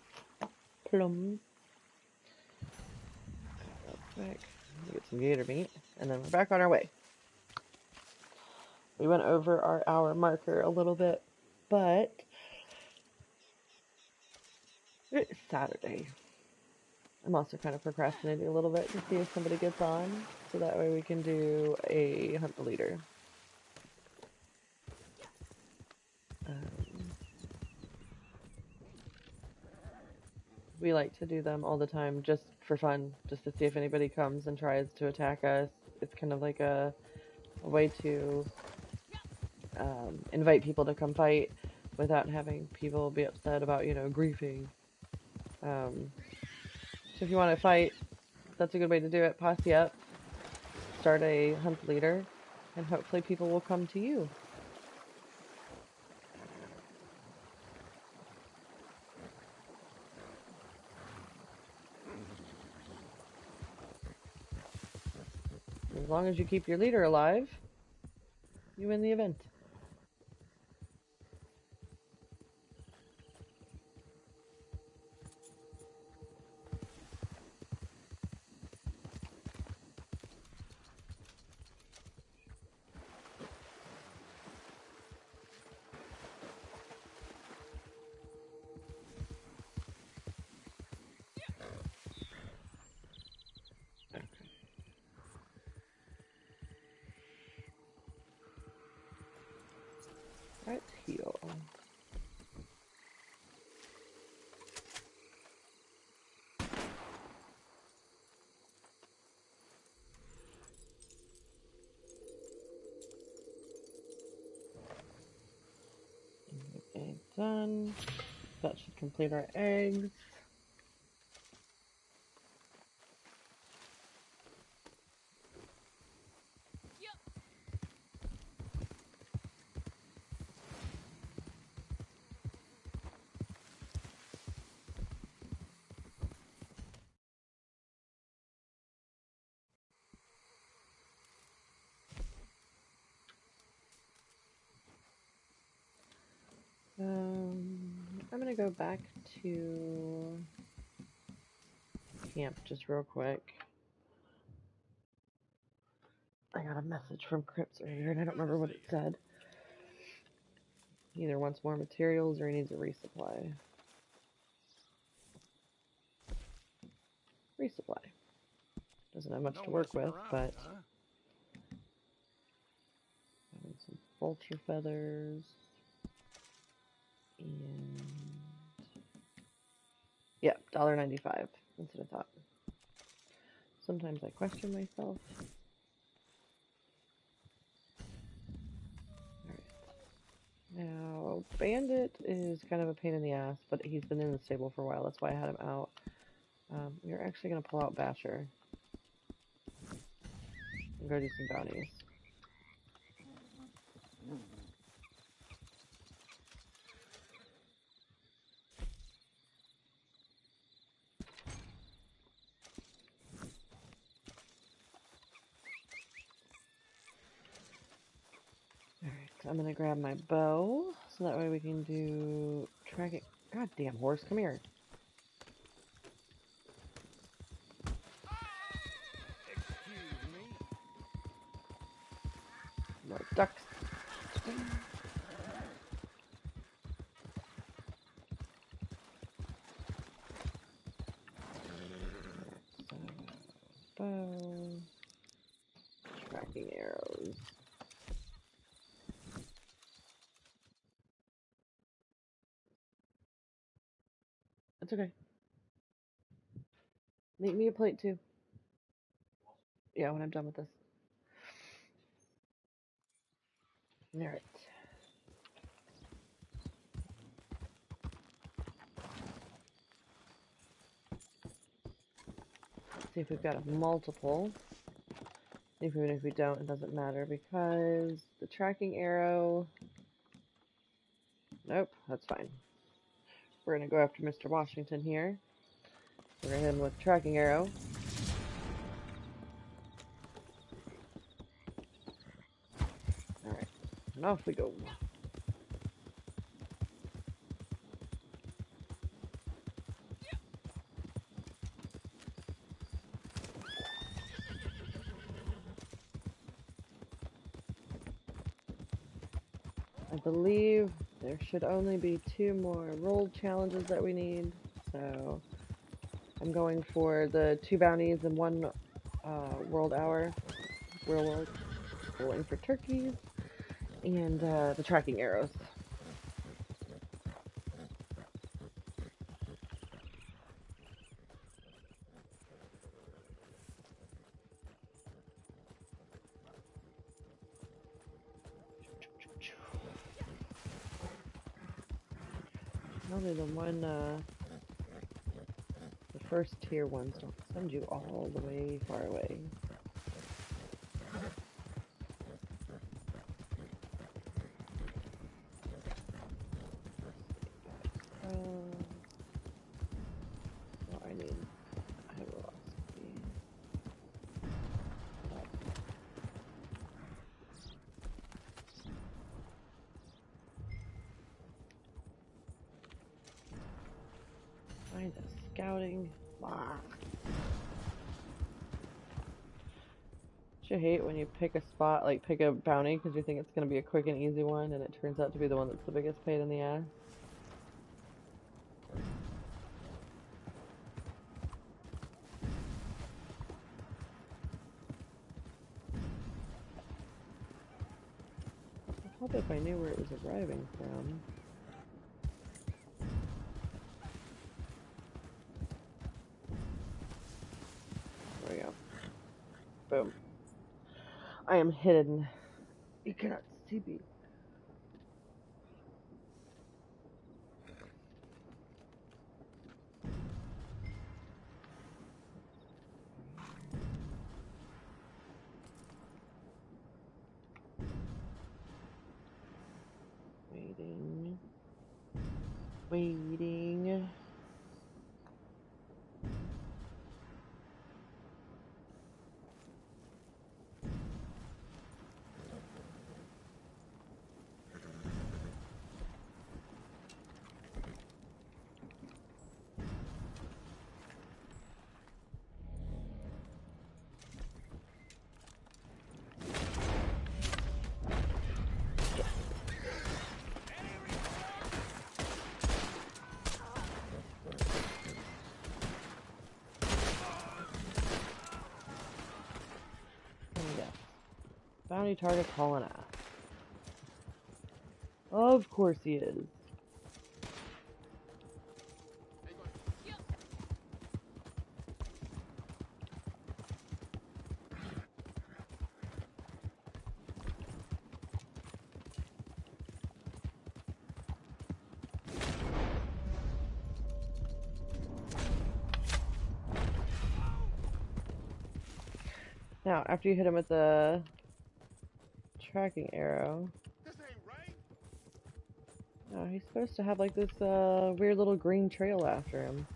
Real quick. Get some gator meat, and then we're back on our way. We went over our hour marker a little bit, but it's Saturday. I'm also kind of procrastinating a little bit to see if somebody gets on, so that way we can do a hunt the leader. We like to do them all the time just for fun, just to see if anybody comes and tries to attack us. It's kind of like a way to invite people to come fight without having people be upset about, griefing. So if you want to fight, that's a good way to do it. Posse up, start a hunt leader, and hopefully people will come to you. As long as you keep your leader alive, you win the event. done. That should complete our eggs. I'm gonna go back to camp just real quick. I got a message from Crips earlier and I don't remember what it said. He either wants more materials or he needs a resupply. Resupply. Doesn't have much to work with, but having some vulture feathers and yep, $1.95. That's what I thought. Sometimes I question myself. Now, Bandit is kind of a pain in the ass, but he's been in the stable for a while. That's why I had him out. We're actually going to pull out Basher and go do some bounties. Alright, I'm going to grab my bow, so that way we can do tracking. God damn horse, come here. More ducks. Bow. Tracking arrows. That's okay. Make me a plate too. Yeah, when I'm done with this. Alright. See if we've got a multiple. Even if we don't, it doesn't matter because the tracking arrow. Nope, that's fine. We're gonna go after Mr. Washington here. We're gonna hit him with tracking arrow. Alright, and off we go. I believe there should only be 2 more roll challenges that we need, so I'm going for the 2 bounties and 1 world hour, real world, rolling for turkeys, and the tracking arrows. Only the one, the first tier ones don't send you all the way far away. What I need, I have velocity. Find a scouting. You hate when you pick a spot, like pick a bounty because you think it's going to be a quick and easy one, and it turns out to be the one that's the biggest pain in the ass. I thought if I knew where it was arriving from. There we go. Boom. I am hidden. You cannot see me. Waiting. Bounty target hauling ass. Of course he is. Now, after you hit him with the tracking arrow, he's supposed to have like this weird little green trail after him.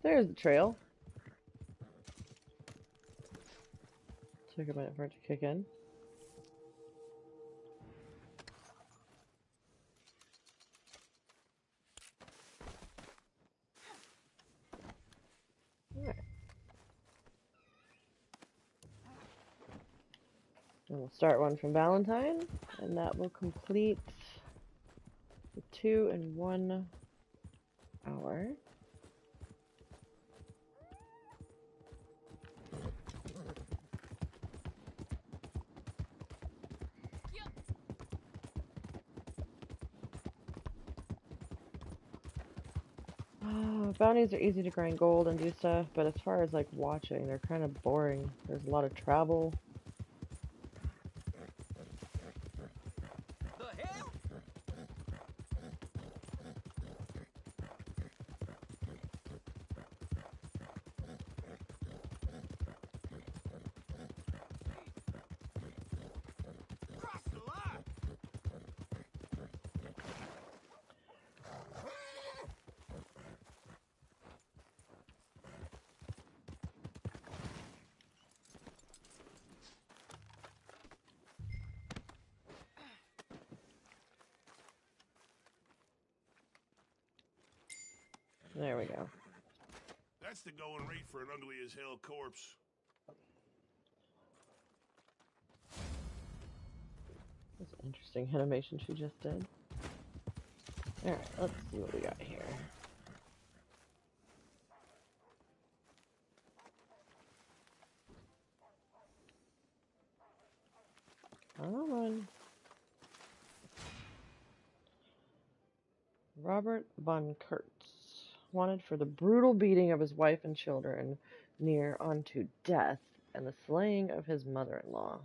There's the trail. Took a minute for it to kick in. Alright. And we'll start one from Valentine, and that will complete the 2 in 1 hour. Bounties are easy to grind gold and do stuff, but as far as like watching, they're kind of boring. There's a lot of travel. The hell? Cross the line. There we go. That's the going rate for an ugly as hell corpse. That's an interesting animation she just did. Alright, let's see what we got here. Come on. Robert von Kurtz, wanted for the brutal beating of his wife and children near unto death and the slaying of his mother-in-law.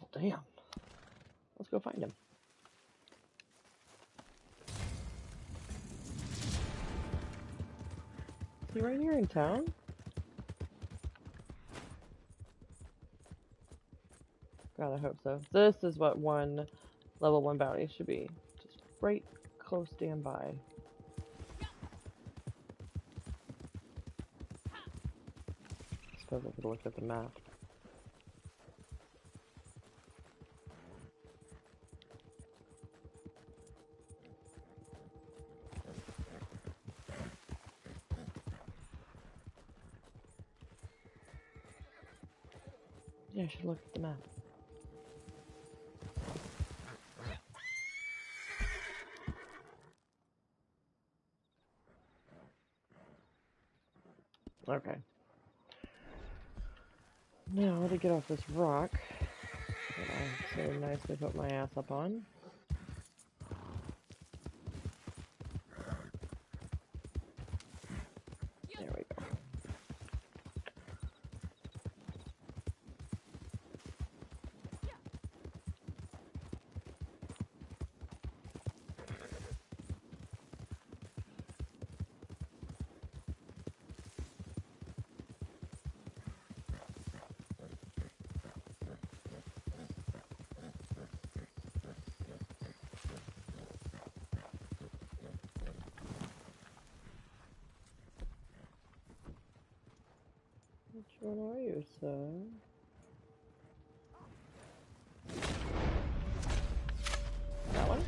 Well, damn. Let's go find him. Is he right here in town? God, I hope so. This is what one level 1 bounty should be. Just right close standby. I suppose I could look at the map. Yeah, I should look at the map. Okay. Now to get off this rock that I so nicely put my ass up on. There we go. What are you, sir? That one?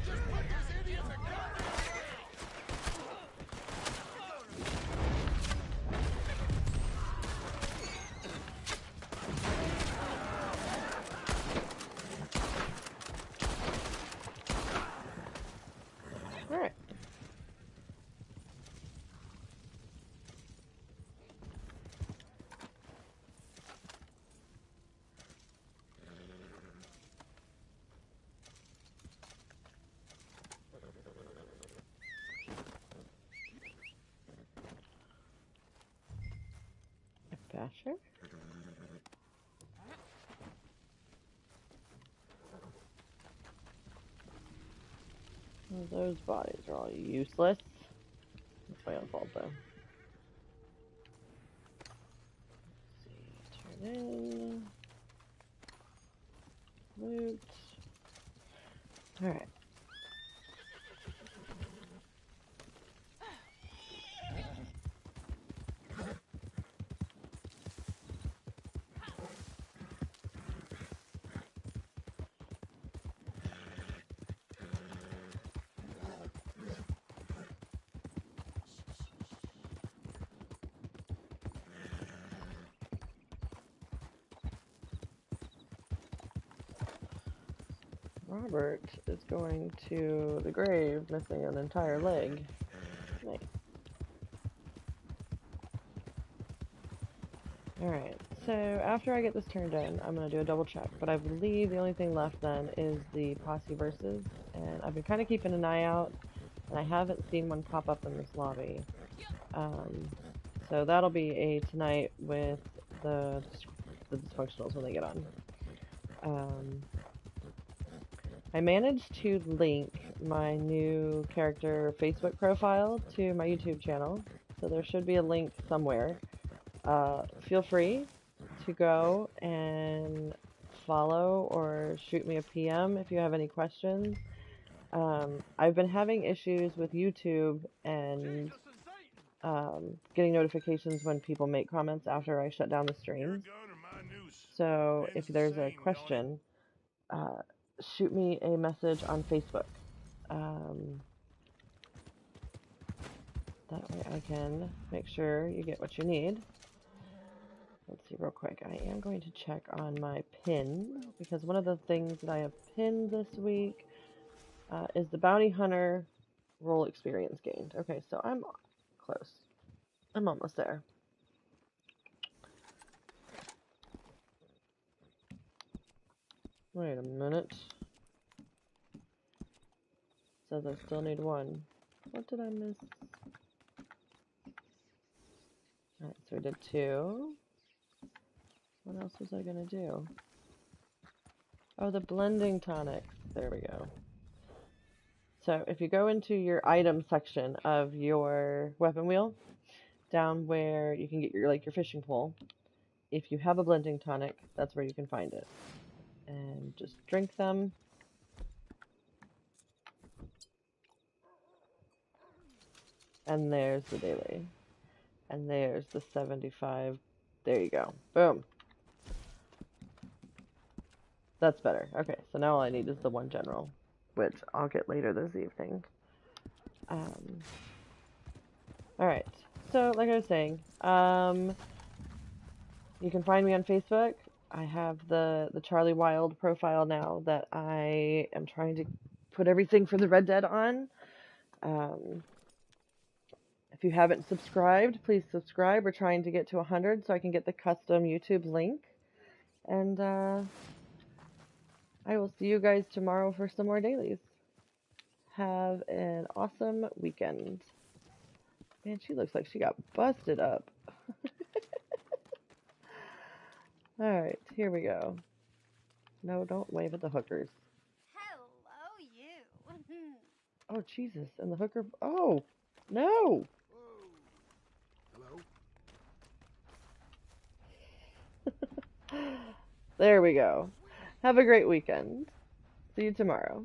Alright. Basher? Well, those bodies are all useless. That's my own fault, though. Let's see. Turn in. Loot. Alright. Robert is going to the grave missing an entire leg. Nice. Alright, so after I get this turned in, I'm going to do a double check, but I believe the only thing left then is the posse versus, and I've been kind of keeping an eye out, and I haven't seen one pop up in this lobby. So that'll be a tonight with the dysfunctionals when they get on. I managed to link my new character Facebook profile to my YouTube channel, so there should be a link somewhere. Feel free to go and follow or shoot me a PM if you have any questions. I've been having issues with YouTube and getting notifications when people make comments after I shut down the streams. So if there's a question, shoot me a message on Facebook. That way I can make sure you get what you need. Let's see real quick. I am going to check on my pin, because one of the things that I have pinned this week is the Bounty Hunter roll experience gained. Okay, so I'm close. I'm almost there. Wait a minute. Says I still need one. What did I miss? Alright, so we did 2. What else was I gonna do? Oh, the blending tonics. There we go. So if you go into your item section of your weapon wheel, down where you can get your your fishing pole, if you have a blending tonic, that's where you can find it. And just drink them. And there's the daily. And there's the 75. There you go. Boom. That's better. Okay, so now all I need is the one general, which I'll get later this evening. Alright, so like I was saying, you can find me on Facebook. I have the Charlie Wild profile now that I am trying to put everything for the Red Dead on. If you haven't subscribed, please subscribe. We're trying to get to 100 so I can get the custom YouTube link. And I will see you guys tomorrow for some more dailies. Have an awesome weekend. Man, she looks like she got busted up. Alright, here we go. No, don't wave at the hookers. Hello, you. Oh, Jesus. And the hooker... Oh! No! Hello? There we go. Have a great weekend. See you tomorrow.